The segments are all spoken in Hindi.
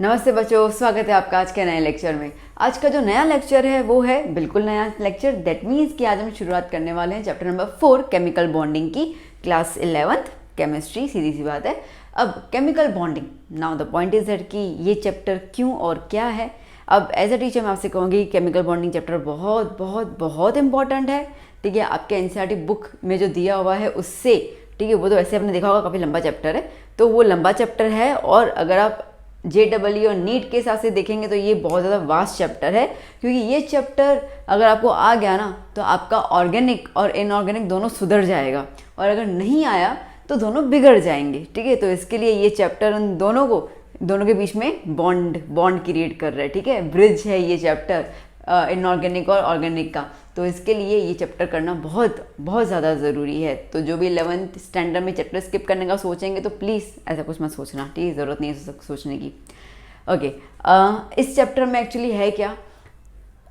नमस्ते बच्चों, स्वागत है आपका आज के नए लेक्चर में। आज का जो नया लेक्चर है वो है बिल्कुल नया लेक्चर। दैट मीन्स कि आज हम शुरुआत करने वाले हैं चैप्टर नंबर 4 केमिकल बॉन्डिंग की, क्लास 11th केमिस्ट्री। सीधी सी बात है। अब chemical bonding, now the point is that कि ये चैप्टर क्यों और क्या है। अब एज अ टीचर मैं आपसे कहूँगी केमिकल बॉन्डिंग चैप्टर बहुत बहुत बहुत इंपॉर्टेंट है। ठीक है, आपके एनसीईआरटी बुक में जो दिया हुआ है उससे, ठीक है, वो तो वैसे आपने देखा होगा काफ़ी लंबा चैप्टर है, तो वो लंबा चैप्टर है। और अगर आप JEE और नीट के हिसाब से देखेंगे तो ये बहुत ज़्यादा वास्ट चैप्टर है, क्योंकि ये चैप्टर अगर आपको आ गया ना तो आपका ऑर्गेनिक और इनऑर्गेनिक दोनों सुधर जाएगा, और अगर नहीं आया तो दोनों बिगड़ जाएंगे। ठीक है, तो इसके लिए ये चैप्टर उन दोनों के बीच में बॉन्ड क्रिएट कर रहा है। ठीक है, ब्रिज है ये चैप्टर इनऑर्गेनिक और ऑर्गेनिक का। तो इसके लिए ये चैप्टर करना बहुत बहुत ज़्यादा ज़रूरी है। तो जो भी 11th स्टैंडर्ड में चैप्टर स्किप करने का सोचेंगे तो प्लीज़ ऐसा कुछ मत सोचना। ठीक है, ज़रूरत नहीं है सोचने की। ओके, इस चैप्टर में एक्चुअली है क्या।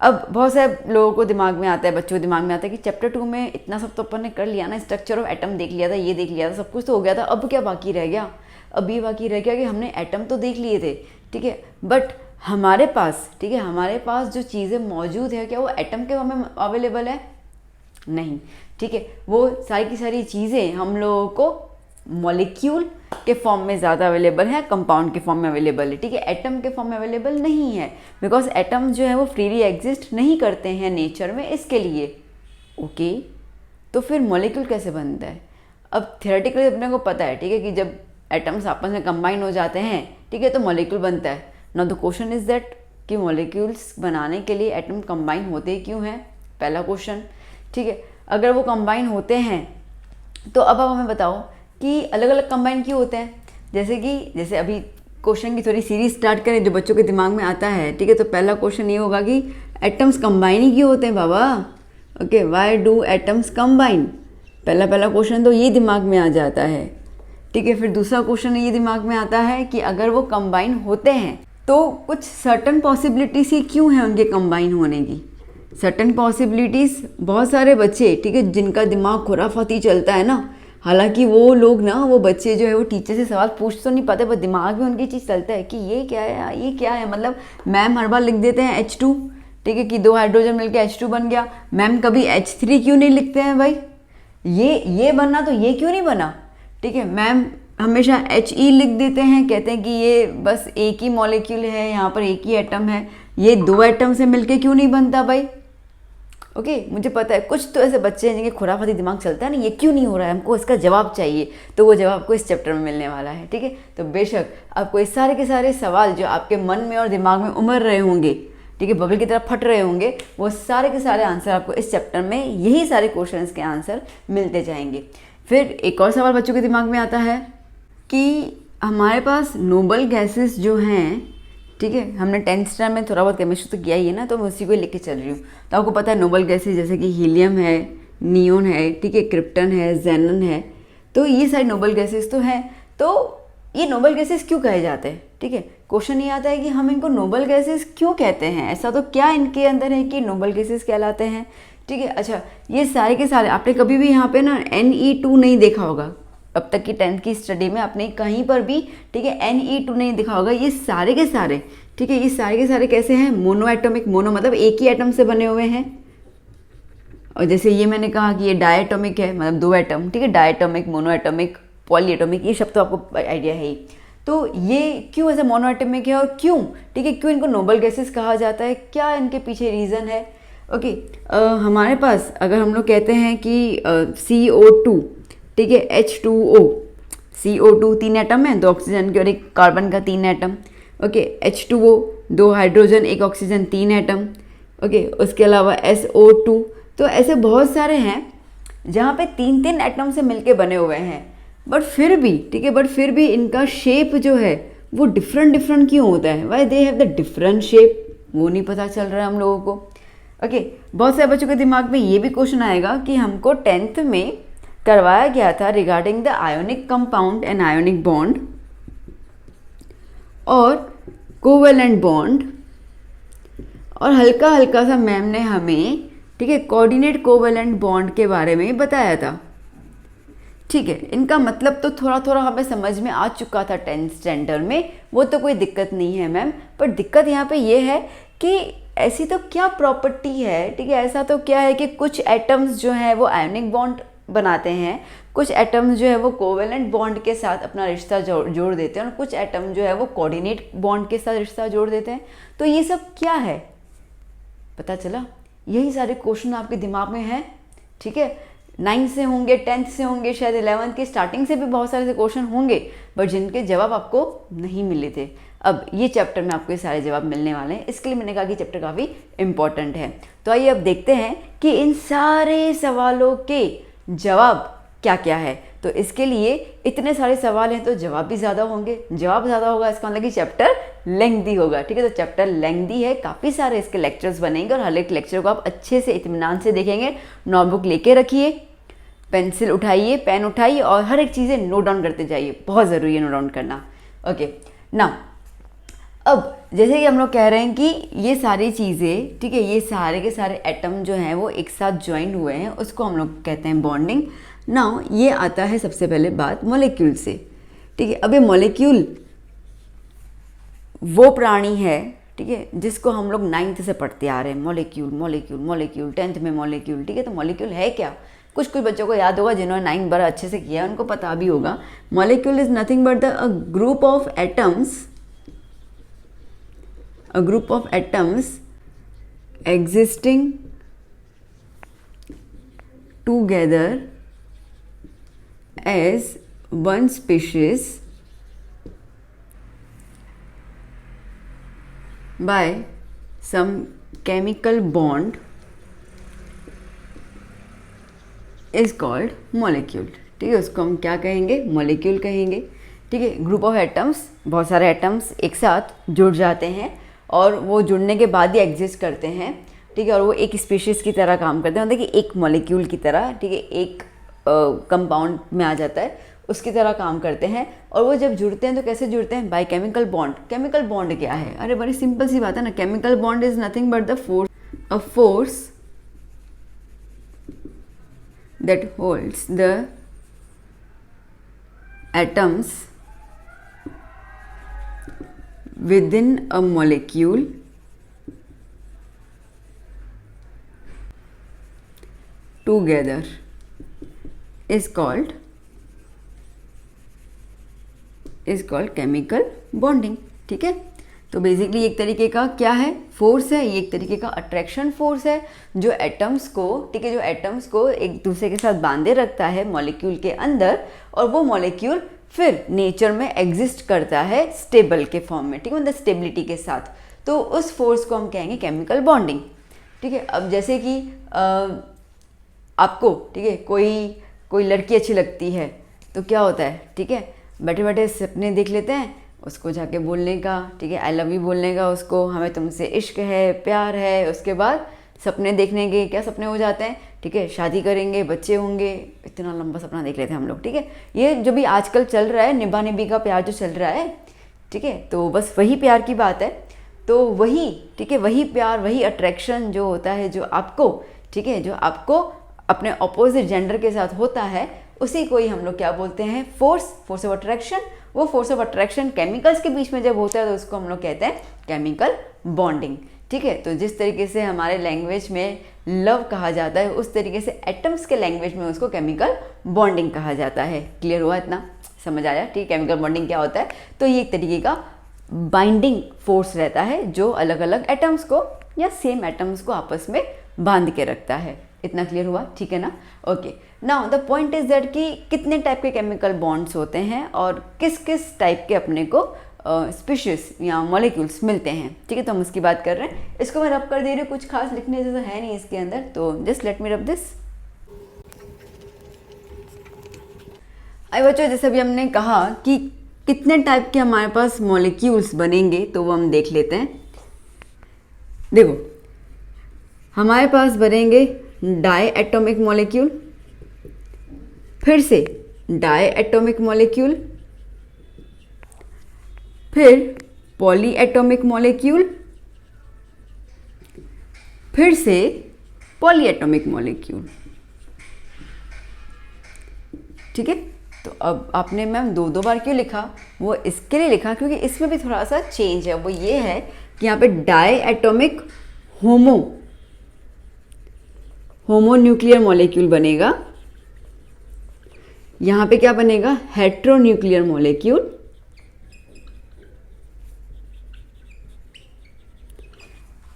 अब बहुत सारे लोगों को दिमाग में आता है, बच्चों के दिमाग में आता है कि चैप्टर 2 में इतना सब तो अपन ने कर लिया ना, स्ट्रक्चर ऑफ एटम देख लिया था, ये देख लिया था, सब कुछ तो हो गया था, अब क्या बाकी रह गया। अब ये बाकी रह गया कि हमने एटम तो देख लिए थे, ठीक है, बट हमारे पास, ठीक है, हमारे पास जो चीज़ें मौजूद है क्या वो एटम के फॉर्म में अवेलेबल है? नहीं। ठीक है, वो सारी की सारी चीज़ें हम लोगों को मॉलिक्यूल के फॉर्म में ज़्यादा अवेलेबल है, कंपाउंड के फॉर्म में अवेलेबल है। ठीक है, एटम के फॉर्म में अवेलेबल नहीं है, बिकॉज एटम जो है वो फ्रीली एग्जिस्ट नहीं करते हैं नेचर में, इसके लिए। ओके, तो फिर मॉलिक्यूल कैसे बनता है? अब थियोरेटिकली अपने को पता है, ठीक है, कि जब एटम्स आपस में कंबाइन हो जाते हैं, ठीक है, तो मॉलिक्यूल बनता है। Now the question is that कि मॉलिक्यूल्स बनाने के लिए एटम कंबाइन होते क्यों हैं, पहला क्वेश्चन। ठीक है, अगर वो कंबाइन होते हैं तो अब आप हमें बताओ कि अलग अलग कंबाइन क्यों होते हैं। जैसे अभी क्वेश्चन की थोड़ी सीरीज स्टार्ट करें जो बच्चों के दिमाग में आता है। ठीक है, तो पहला क्वेश्चन ये होगा कि एटम्स कंबाइन ही क्यों होते हैं बाबा। Okay, why do atoms combine, पहला क्वेश्चन तो ये दिमाग में आ जाता है। ठीक है, फिर दूसरा क्वेश्चन ये दिमाग में आता है कि अगर वो कंबाइन होते हैं तो कुछ सर्टन पॉसिबिलिटीज ही क्यों है उनके कंबाइन होने की। सर्टन पॉसिबिलिटीज़, बहुत सारे बच्चे, ठीक है, जिनका दिमाग खुराफाती चलता है ना, हालांकि वो लोग ना, वो बच्चे जो है वो टीचर से सवाल पूछ तो नहीं पाते, पर दिमाग में उनकी चीज़ चलता है कि ये क्या है, ये क्या है। मतलब मैम हर बार लिख देते हैं H2, ठीक है, कि 2 हाइड्रोजन मिलकर H2 बन गया। मैम कभी H3 क्यों नहीं लिखते हैं भाई, ये बनना तो ये क्यों नहीं बना। ठीक है, मैम हमेशा He लिख देते हैं, कहते हैं कि ये बस एक ही मॉलिक्यूल है, यहाँ पर एक ही एटम है, ये 2 एटम से मिलके क्यों नहीं बनता भाई। ओके, मुझे पता है कुछ तो ऐसे बच्चे हैं जिनके खुराफाती दिमाग चलता है ना, ये क्यों नहीं हो रहा है, हमको इसका जवाब चाहिए। तो वो जवाब आपको इस चैप्टर में मिलने वाला है। ठीक है, तो बेशक आपको इस सारे के सारे सवाल जो आपके मन में और दिमाग में उमड़ रहे होंगे, ठीक है, बबल की तरह फट रहे होंगे, वो सारे के सारे आंसर आपको इस चैप्टर में, यही सारे क्वेश्चंस के आंसर मिलते जाएंगे। फिर एक और सवाल बच्चों के दिमाग में आता है कि हमारे पास नोबल गैसेस जो हैं, ठीक है, हमने 10th स्टैंडर्ड में थोड़ा बहुत केमिस्ट्री तो किया ही है ना, तो मैं उसी को लेके चल रही हूँ। तो आपको पता है नोबल गैसेस जैसे कि हीलियम है, नियोन है, ठीक है, क्रिप्टन है, जेनन है, तो ये सारी नोबल गैसेस तो हैं। तो ये नोबल गैसेस क्यों कहे जाते हैं। ठीक है, क्वेश्चन ये आता है कि हम इनको नोबल गैसेस क्यों कहते हैं, ऐसा तो क्या इनके अंदर है कि नोबल गैसेस कहलाते हैं। ठीक है, अच्छा, ये सारे के सारे आपने कभी भी यहाँ पे ना Ne2 नहीं देखा होगा, अब तक की 10th की स्टडी में आपने कहीं पर भी, ठीक है, Ne2 नहीं देखा होगा। ये सारे के सारे, ठीक है, ये सारे के सारे कैसे हैं, मोनो एटॉमिक, मोनो मतलब एक ही एटम से बने हुए हैं। और जैसे ये मैंने कहा कि ये डायटोमिक है, मतलब 2 एटम, ठीक है, diatomic, mono atomic, poly atomic, ये शब्द तो आपको आइडिया है ही। तो ये क्यों ऐसे मोनो एटॉमिक है और क्यों, ठीक है, क्यों इनको नोबल गैसेस कहा जाता है, क्या इनके पीछे रीज़न है। ओके, हमारे पास अगर हम लोग कहते हैं कि CO2, ठीक है, H2O, CO2 3 एटम है, 2 ऑक्सीजन के और 1 कार्बन का 3 atom. Okay, H2O 2 hydrogen 1 oxygen 3 atom. Okay, उसके अलावा SO2, तो ऐसे बहुत सारे हैं जहाँ पे 3 एटम से मिलके बने हुए हैं, बट फिर भी, ठीक है, बट फिर भी इनका शेप जो है वो डिफरेंट क्यों होता है, why they have the different shape, वो नहीं पता चल रहा है हम लोगों को। ओके, बहुत सारे बच्चों के दिमाग में ये भी क्वेश्चन आएगा कि हमको 10th में करवाया गया था regarding the ionic compound and ionic bond और कोवेलेंट बॉन्ड, और हल्का हल्का सा मैम ने हमें, ठीक है, कोऑर्डिनेट कोवेलेंट बॉन्ड के बारे में बताया था ठीक है, इनका मतलब तो थोड़ा थोड़ा हमें समझ में आ चुका था 10th स्टैंडर्ड में, वो तो कोई दिक्कत नहीं है मैम। पर दिक्कत यहाँ पे ये है कि ऐसी तो क्या प्रॉपर्टी है, ठीक है, ऐसा तो क्या है कि कुछ एटम्स जो हैं वो आयनिक बॉन्ड बनाते हैं, कुछ एटम्स जो है वो कोवेलेंट बॉन्ड के साथ अपना रिश्ता जोड़ देते हैं, और कुछ एटम जो है वो कोऑर्डिनेट बॉन्ड के साथ रिश्ता जोड़ देते हैं। तो ये सब क्या है पता चला? यही सारे क्वेश्चन आपके दिमाग में हैं, ठीक है। 9th से होंगे, 10th से होंगे, शायद 11th के स्टार्टिंग से भी बहुत सारे क्वेश्चन होंगे, बट जिनके जवाब आपको नहीं मिले थे। अब ये चैप्टर में आपको ये सारे जवाब मिलने वाले हैं, इसके लिए मैंने कहा कि चैप्टर काफ़ी इंपॉर्टेंट है। तो आइए अब देखते हैं कि इन सारे सवालों के जवाब क्या क्या है। तो इसके लिए इतने सारे सवाल हैं तो जवाब भी ज़्यादा होंगे, जवाब ज़्यादा होगा इसका मतलब कि चैप्टर लेंथी होगा, ठीक है। तो चैप्टर लेंथी है, काफ़ी सारे इसके लेक्चर्स बनेंगे और हर एक लेक्चर को आप अच्छे से इत्मीनान से देखेंगे। नोटबुक लेके रखिए, पेंसिल उठाइए, पेन उठाइए और हर एक चीज़ें नोट डाउन करते जाइए, बहुत ज़रूरी है नोट डाउन करना। ओके ना, अब जैसे कि हम लोग कह रहे हैं कि ये सारी चीज़ें, ठीक है, ये सारे के सारे एटम जो हैं वो एक साथ ज्वाइन हुए हैं, उसको हम लोग कहते हैं बॉन्डिंग। नाउ ये आता है सबसे पहले बात मॉलिक्यूल से, ठीक है। अब ये मॉलिक्यूल वो प्राणी है, ठीक है, जिसको हम लोग 9th से पढ़ते आ रहे हैं, मॉलिक्यूल मॉलिक्यूल मॉलिक्यूल, 10th में मॉलिक्यूल, ठीक है। तो मॉलिक्यूल है क्या? कुछ बच्चों को याद होगा, जिन्होंने 9th बड़ा अच्छे से किया उनको पता भी होगा। Molecule is nothing but the group of atoms, a group of atoms existing together as one species by some chemical bond is called molecule, ठीक है। उसको हम क्या कहेंगे? मॉलिक्यूल कहेंगे, ठीक है। ग्रुप ऑफ एटम्स, बहुत सारे एटम्स एक साथ जुड़ जाते हैं और वो जुड़ने के बाद ही एग्जिस्ट करते हैं, ठीक है, और वो एक स्पीशीज़ की तरह काम करते हैं, मतलब कि एक मॉलिक्यूल की तरह, ठीक है, एक कंपाउंड में आ जाता है, उसकी तरह काम करते हैं। और वो जब जुड़ते हैं तो कैसे जुड़ते हैं? By chemical bond. Chemical bond क्या है? अरे बड़ी सिंपल सी बात है ना, chemical bond is nothing but the force, a force that holds the atoms within a molecule together is called chemical bonding, ठीक है। तो बेसिकली एक तरीके का क्या है? फोर्स है, ये एक तरीके का अट्रैक्शन फोर्स है जो एटम्स को, ठीक है, जो एटम्स को एक दूसरे के साथ बांधे रखता है मॉलिक्यूल के अंदर, और वो मॉलिक्यूल फिर नेचर में एग्जिस्ट करता है स्टेबल के फॉर्म में, ठीक है, मतलब स्टेबिलिटी के साथ। तो उस फोर्स को हम कहेंगे केमिकल बॉन्डिंग, ठीक है। अब जैसे कि आपको, ठीक है, कोई लड़की अच्छी लगती है तो क्या होता है, ठीक है, बैठे बैठे सपने देख लेते हैं, उसको जाके बोलने का, ठीक है, आई लव यू बोलने का, उसको हमें तुमसे इश्क है, प्यार है। उसके बाद सपने देखने के क्या सपने हो जाते हैं, ठीक है, शादी करेंगे, बच्चे होंगे, इतना लंबा सपना देख लेते हैं हम लोग, ठीक है। ये जो भी आजकल चल रहा है, निभा निभी का प्यार जो चल रहा है, ठीक है, तो बस वही प्यार की बात है। तो वही, ठीक है, वही प्यार, वही अट्रैक्शन जो होता है, जो आपको, ठीक है, जो आपको अपने ऑपोजिट जेंडर के साथ होता है, उसी को ही हम लोग क्या बोलते हैं? Force of attraction. वो फोर्स ऑफ अट्रैक्शन केमिकल्स के बीच में जब होता है तो उसको हम लोग कहते हैं केमिकल बॉन्डिंग, ठीक है। तो जिस तरीके से हमारे लैंग्वेज में लव कहा जाता है, उस तरीके से एटम्स के लैंग्वेज में उसको केमिकल बॉन्डिंग कहा जाता है। क्लियर हुआ? इतना समझ आया, ठीक है, केमिकल बॉन्डिंग क्या होता है? तो ये एक तरीके का बाइंडिंग फोर्स रहता है जो अलग अलग एटम्स को या सेम एटम्स को आपस में बांध के रखता है। इतना क्लियर हुआ? ठीक है ना? Okay, now the point is that कि कितने टाइप के केमिकल बॉन्ड्स होते हैं और किस किस टाइप के अपने को स्पीशीज या मॉलिक्यूल्स मिलते हैं, ठीक है। तो हम उसकी बात कर रहे हैं। इसको मैं रब कर दे रही हूँ, कुछ खास लिखने जैसा है नहीं इसके अंदर, तो just let me rub this. आई बच्चों, जैसे अभी हमने कहा कि कितने टाइप के हमारे पास मॉलिक्यूल्स बनेंगे, तो वो हम देख लेते हैं। देखो, हमारे पास बनेंगे डाई एटॉमिक मॉलिक्यूल, फिर से डाई एटॉमिक मॉलिक्यूल, फिर पॉली एटॉमिक मॉलिक्यूल, फिर से पॉली एटॉमिक मॉलिक्यूल, ठीक है। तो अब आपने मैम दो दो बार क्यों लिखा, वो इसके लिए लिखा क्योंकि इसमें भी थोड़ा सा चेंज है। वो ये है कि यहाँ पे डाई एटॉमिक होमोन्यूक्लियर मॉलिक्यूल बनेगा, यहाँ पे क्या बनेगा, हेट्रोन्यूक्लियर मॉलिक्यूल।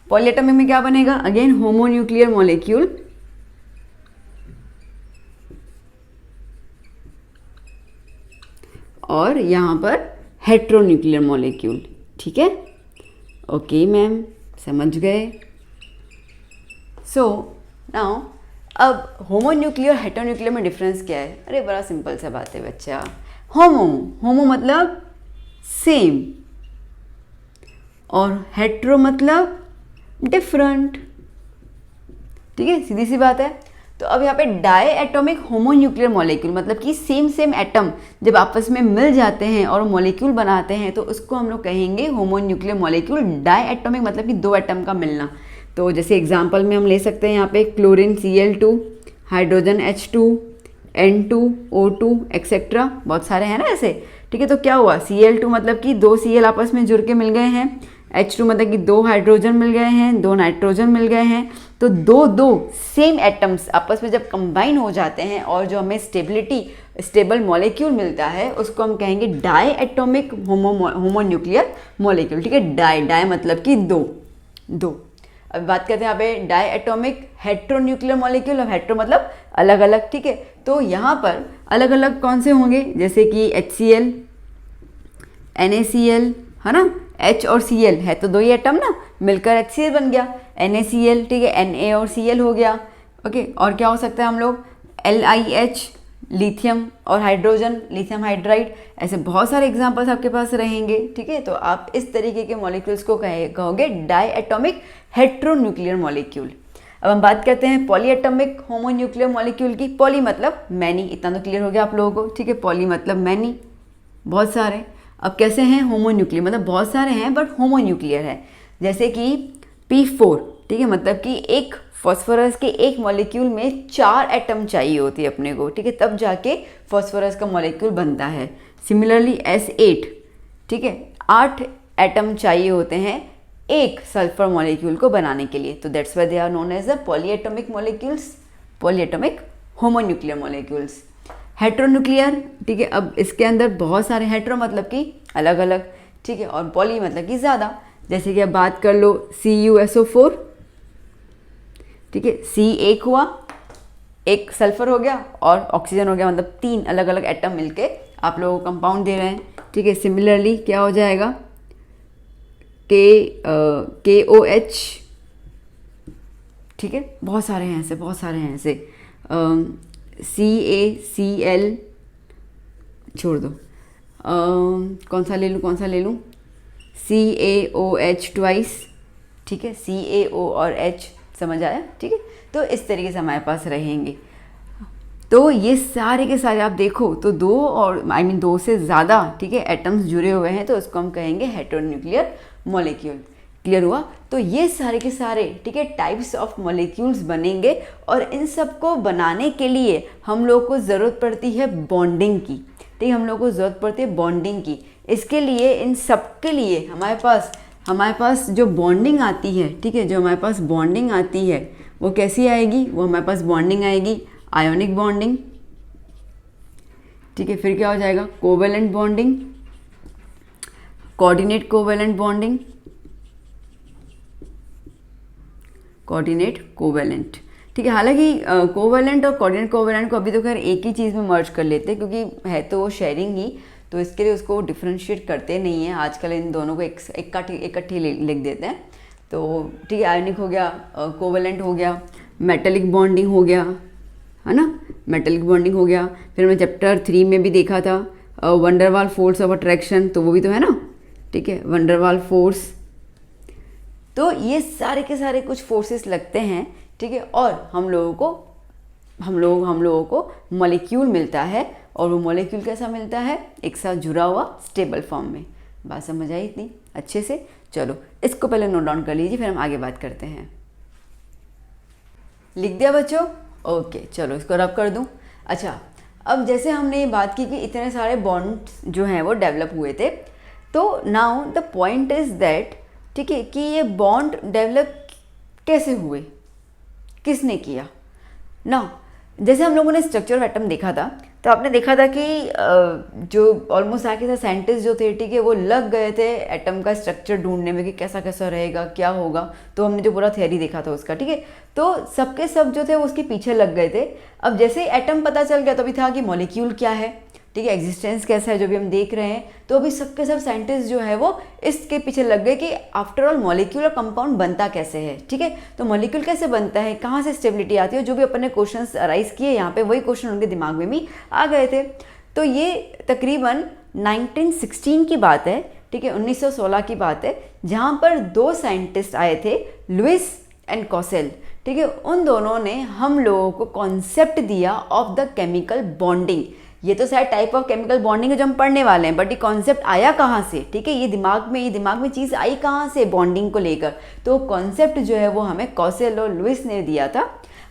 पॉलीएटॉमिक में क्या बनेगा, अगेन होमोन्यूक्लियर मॉलिक्यूल। और यहाँ पर हेट्रोन्यूक्लियर मॉलिक्यूल। ठीक है, ओके मैम, समझ गए। सो नाउ अब होमोन्यूक्लियर हेट्रोन्यूक्लियर में डिफरेंस क्या है? अरे बड़ा सिंपल सा बात है बच्चा। होमो मतलब सेम और हेट्रो मतलब डिफरेंट। ठीक है, सीधी सी बात है। तो अब यहाँ पे डाई एटॉमिक होमोन्यूक्लियर मॉलिक्यूल मतलब कि सेम एटम जब आपस में मिल जाते हैं और मॉलिक्यूल बनाते हैं तो उसको हम लोग कहेंगे होमोन्यूक्लियर मॉलिक्यूल। डाई एटॉमिक मतलब कि दो एटम का मिलना। तो जैसे एग्जांपल में हम ले सकते हैं यहाँ पे chlorine Cl2, hydrogen H2, N2, O2 etcetera, बहुत सारे हैं ना ऐसे। ठीक है, तो क्या हुआ, Cl2 मतलब कि दो Cl आपस में जुड़ के मिल गए हैं, H2 मतलब कि दो हाइड्रोजन मिल गए हैं, दो नाइट्रोजन मिल गए हैं। तो दो सेम एटम्स आपस में जब कंबाइन हो जाते हैं और जो हमें स्टेबल मॉलिक्यूल मिलता है उसको हम कहेंगे डाई एटॉमिक होमोन्यूक्लियर मॉलिक्यूल। ठीक है, डाई मतलब कि दो। अब बात करते हैं यहाँ पे डाई एटॉमिक हेट्रोन्यूक्लियर मॉलिक्यूल। अब हेट्रो मतलब अलग अलग। ठीक है, तो यहाँ पर अलग अलग कौन से होंगे, जैसे कि HCl, NaCl, है ना। H और Cl है तो दो ही एटम ना, मिलकर HCl बन गया, NaCl। ठीक है, Na और Cl हो गया। ओके, और क्या हो सकता है हम लोग, LiH, लिथियम और हाइड्रोजन, लिथियम हाइड्राइड। ऐसे बहुत सारे एग्जांपल्स आपके पास रहेंगे। ठीक है, तो आप इस तरीके के मॉलिक्यूल्स को कहोगे डाई एटॉमिक हेट्रोन्यूक्लियर मॉलिक्यूल। अब हम बात करते हैं पॉलीएटॉमिक होमोन्यूक्लियर मॉलिक्यूल की। पॉली मतलब मैनी, इतना तो क्लियर हो गया आप लोगों को। ठीक है, पॉली मतलब मैनी, बहुत सारे। अब कैसे हैं, होमोन्यूक्लियर मतलब बहुत सारे हैं बट होमोन्यूक्लियर है। जैसे कि P4, ठीक है, मतलब कि एक फॉस्फोरस के एक मॉलिक्यूल में 4 एटम चाहिए होती है अपने को। ठीक है, तब जाके फॉस्फोरस का मॉलिक्यूल बनता है। सिमिलरली S8, ठीक है, 8 एटम चाहिए होते हैं एक सल्फर मॉलिक्यूल को बनाने के लिए। तो that's why they are known as the polyatomic molecules, polyatomic homonuclear molecules. Heteronuclear, ठीक है, अब इसके अंदर बहुत सारे, हेट्रो मतलब कि अलग अलग, ठीक है, और पॉली मतलब कि ज़्यादा। जैसे कि अब बात कर लो CuSO4, ठीक है, C एक हुआ, एक सल्फर हो गया और ऑक्सीजन हो गया, मतलब 3 अलग अलग एटम मिलके आप लोगों को कंपाउंड दे रहे हैं। ठीक है, सिमिलरली क्या हो जाएगा, KOH, ठीक है, बहुत सारे हैं ऐसे, CaCl, छोड़ दो, कौन सा ले लूँ, CaOH ट्वाइस, ठीक है, CaO और H, समझ आया। ठीक है, तो इस तरीके से हमारे पास रहेंगे। तो ये सारे के सारे आप देखो तो 2 और 2 से ज़्यादा, ठीक है, एटम्स जुड़े हुए हैं तो उसको हम कहेंगे हेट्रोन्यूक्लियर मॉलिक्यूल। क्लियर हुआ? तो ये सारे के सारे, ठीक है, टाइप्स ऑफ मॉलिक्यूल्स बनेंगे और इन सब को बनाने के लिए हम लोग को ज़रूरत पड़ती है बॉन्डिंग की। ठीक है, हम लोग को ज़रूरत पड़ती है बॉन्डिंग की। इसके लिए, इन सब के लिए हमारे पास जो बॉन्डिंग आती है, ठीक है, जो हमारे पास बॉन्डिंग आती है वो कैसी आएगी, वो हमारे पास बॉन्डिंग आएगी आयोनिक बॉन्डिंग। ठीक है, फिर क्या हो जाएगा, covalent bonding, coordinate covalent bonding, coordinate covalent. ठीक है, हालांकि कोवेलेंट और कोऑर्डिनेट कोवेलेंट को अभी तो खैर एक ही चीज़ में मर्ज कर लेते हैं क्योंकि है तो वो शेयरिंग ही, तो इसके लिए उसको डिफ्रेंशिएट करते नहीं हैं आजकल। इन दोनों को इकट्ठे लिख देते हैं। तो ठीक है, आयोनिक हो गया, कोवेलेंट हो गया, मेटेलिक बॉन्डिंग हो गया, है ना, मेटेलिक बॉन्डिंग हो गया। फिर मैं चैप्टर 3 में भी देखा था वंडरवाल फोर्स ऑफ अट्रैक्शन, तो वो भी तो है ना। ठीक है, वंडरवाल फोर्स। तो ये सारे के सारे कुछ फोर्सेस लगते हैं। ठीक है, और हम लोगों को मॉलिक्यूल मिलता है और वो मॉलिक्यूल कैसा मिलता है, एक साथ जुड़ा हुआ स्टेबल फॉर्म में। बात समझ आई इतनी अच्छे से? चलो इसको पहले नोट डाउन कर लीजिए, फिर हम आगे बात करते हैं। लिख दिया बच्चों? ओके, चलो इसको रब कर दूं। अच्छा, अब जैसे हमने ये बात की कि इतने सारे बॉन्ड्स जो हैं वो डेवलप हुए थे, तो now the point is that, ठीक है, कि ये बॉन्ड डेवलप कैसे हुए, किसने किया ना। जैसे हम लोगों ने स्ट्रक्चर ऑफ एटम देखा था, तो आपने देखा था कि जो ऑलमोस्ट आके थे साइंटिस्ट जो थे, ठीक है, वो लग गए थे एटम का स्ट्रक्चर ढूंढने में कि कैसा कैसा रहेगा, क्या होगा। तो हमने जो पूरा थियरी देखा था उसका, ठीक है, तो सबके सब जो थे वो उसके पीछे लग गए थे। अब जैसे एटम पता चल गया तो अभी था कि मॉलिक्यूल क्या है, ठीक है, एग्जिस्टेंस कैसा है जो भी हम देख रहे हैं। तो अभी सबके सब साइंटिस्ट जो है वो इसके पीछे लग गए कि आफ्टर ऑल मॉलिक्यूल और कंपाउंड बनता कैसे है, ठीक है। तो मॉलिक्यूल कैसे बनता है, कहाँ से स्टेबिलिटी आती है, जो भी अपन ने क्वेश्चंस अराइज किए यहाँ पे वही क्वेश्चन उनके दिमाग में भी आ गए थे। तो ये तकरीबन 1916 की बात है, ठीक है, 1916 की बात है, जहाँ पर दो साइंटिस्ट आए थे, लुइस एंड कॉसेल, ठीक है। उन दोनों ने हम लोगों को कॉन्सेप्ट दिया ऑफ द केमिकल बॉन्डिंग। ये तो शायद टाइप ऑफ केमिकल बॉन्डिंग है जो हम पढ़ने वाले हैं, बट ये कॉन्सेप्ट आया कहाँ से, ठीक है, ये दिमाग में चीज़ आई कहाँ से बॉन्डिंग को लेकर। तो कॉन्सेप्ट जो है वो हमें कॉसेल और लुइस ने दिया था।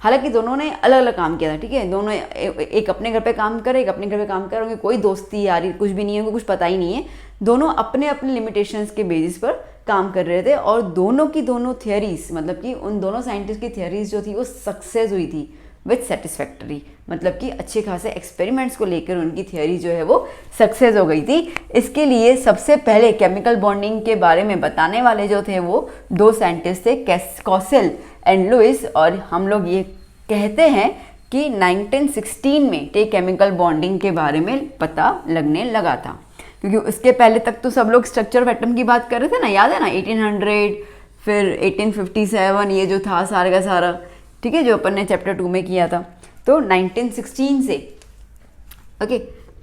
हालांकि दोनों ने अलग अलग काम किया था, ठीक है, दोनों एक अपने घर पे काम करे, एक अपने घर पे काम कर, उनकी कोई दोस्ती यारी कुछ भी नहीं है, उनको कुछ पता ही नहीं है। दोनों अपने अपने लिमिटेशंस के बेसिस पर काम कर रहे थे, और दोनों की दोनों थियरीज, मतलब कि उन दोनों साइंटिस्ट की थियरीज जो थी वो सक्सेस हुई थी विथ सेटिस्फैक्टरी, मतलब कि अच्छे खासे एक्सपेरिमेंट्स को लेकर उनकी थियरी जो है वो सक्सेस हो गई थी। इसके लिए सबसे पहले केमिकल बॉन्डिंग के बारे में बताने वाले जो थे वो दो साइंटिस्ट थे, कॉसेल एंड लुइस। और हम लोग ये कहते हैं कि 1916 में केमिकल बॉन्डिंग के बारे में पता लगने लगा था, क्योंकि उसके पहले तक तो सब लोग स्ट्रक्चर ऑफ एटम की बात कर रहे थे ना, याद है ना, 1800 फिर 1857 ये जो था सारा का सारा, ठीक है, जो अपन ने चैप्टर 2 में किया था। तो 1916 से, ओके,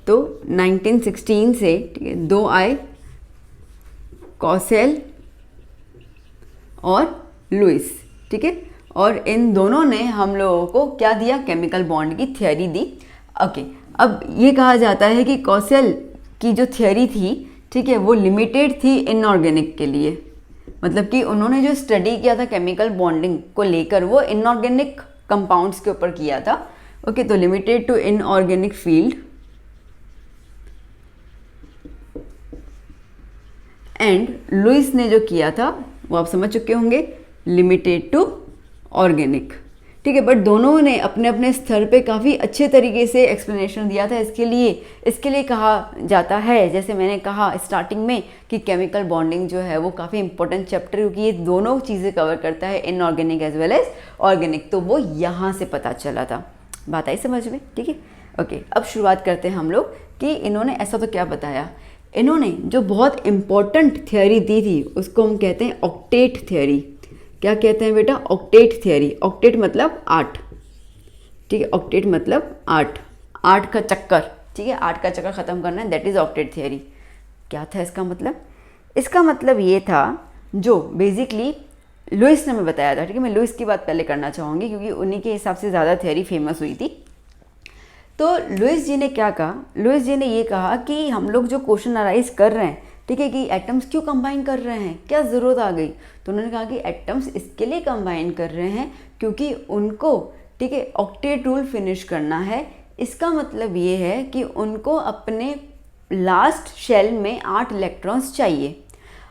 तो 1916 से, ठीक है, दो आए, कॉसेल और लुइस, ठीक है, और इन दोनों ने हम लोगों को क्या दिया, केमिकल बॉन्ड की थियरी दी। ओके, अब ये कहा जाता है कि कॉसेल की जो थियरी थी, ठीक है, वो लिमिटेड थी इनऑर्गेनिक के लिए, मतलब कि उन्होंने जो स्टडी किया था केमिकल बॉन्डिंग को लेकर वो इनऑर्गेनिक कंपाउंड्स के ऊपर किया था। ओके, तो limited to inorganic field and Lewis ने जो किया था वो आप समझ चुके होंगे, लिमिटेड टू ऑर्गेनिक, ठीक है। बट दोनों ने अपने अपने स्तर पे काफ़ी अच्छे तरीके से एक्सप्लेनेशन दिया था। इसके लिए कहा जाता है, जैसे मैंने कहा स्टार्टिंग में, कि केमिकल बॉन्डिंग जो है वो काफ़ी इंपॉर्टेंट चैप्टर, क्योंकि ये दोनों चीज़ें कवर करता है, inorganic as well as organic. तो वो यहाँ से पता चला था। बात आई समझ में, ठीक है। ओके, अब शुरुआत करते हैं हम लोग कि इन्होंने ऐसा तो क्या बताया। इन्होंने जो बहुत इंपॉर्टेंट थियोरी दी थी उसको हम कहते हैं ऑक्टेट थियोरी। क्या कहते हैं बेटा, ऑक्टेट थियरी। ऑक्टेट मतलब 8, ठीक है, ऑक्टेट मतलब 8 का चक्कर, ठीक है, 8 का चक्कर ख़त्म करना है, दैट इज़ ऑक्टेट थियरी। क्या था इसका मतलब? इसका मतलब ये था, जो बेसिकली लुइस ने हमें बताया था, ठीक है। मैं लुइस की बात पहले करना चाहूँगी क्योंकि उन्हीं के हिसाब से ज़्यादा थियरी फेमस हुई थी। तो लुइस जी ने क्या कहा, लुइस जी ने ये कहा कि हम लोग जो क्वेश्चन अराइज कर रहे हैं, ठीक है, कि एटम्स क्यों कंबाइन कर रहे हैं, क्या ज़रूरत आ गई। तो उन्होंने कहा कि एटम्स इसके लिए कंबाइन कर रहे हैं क्योंकि उनको, ठीक है, ऑक्टेट रूल फिनिश करना है। इसका मतलब ये है कि उनको अपने लास्ट शेल में 8 इलेक्ट्रॉन्स चाहिए।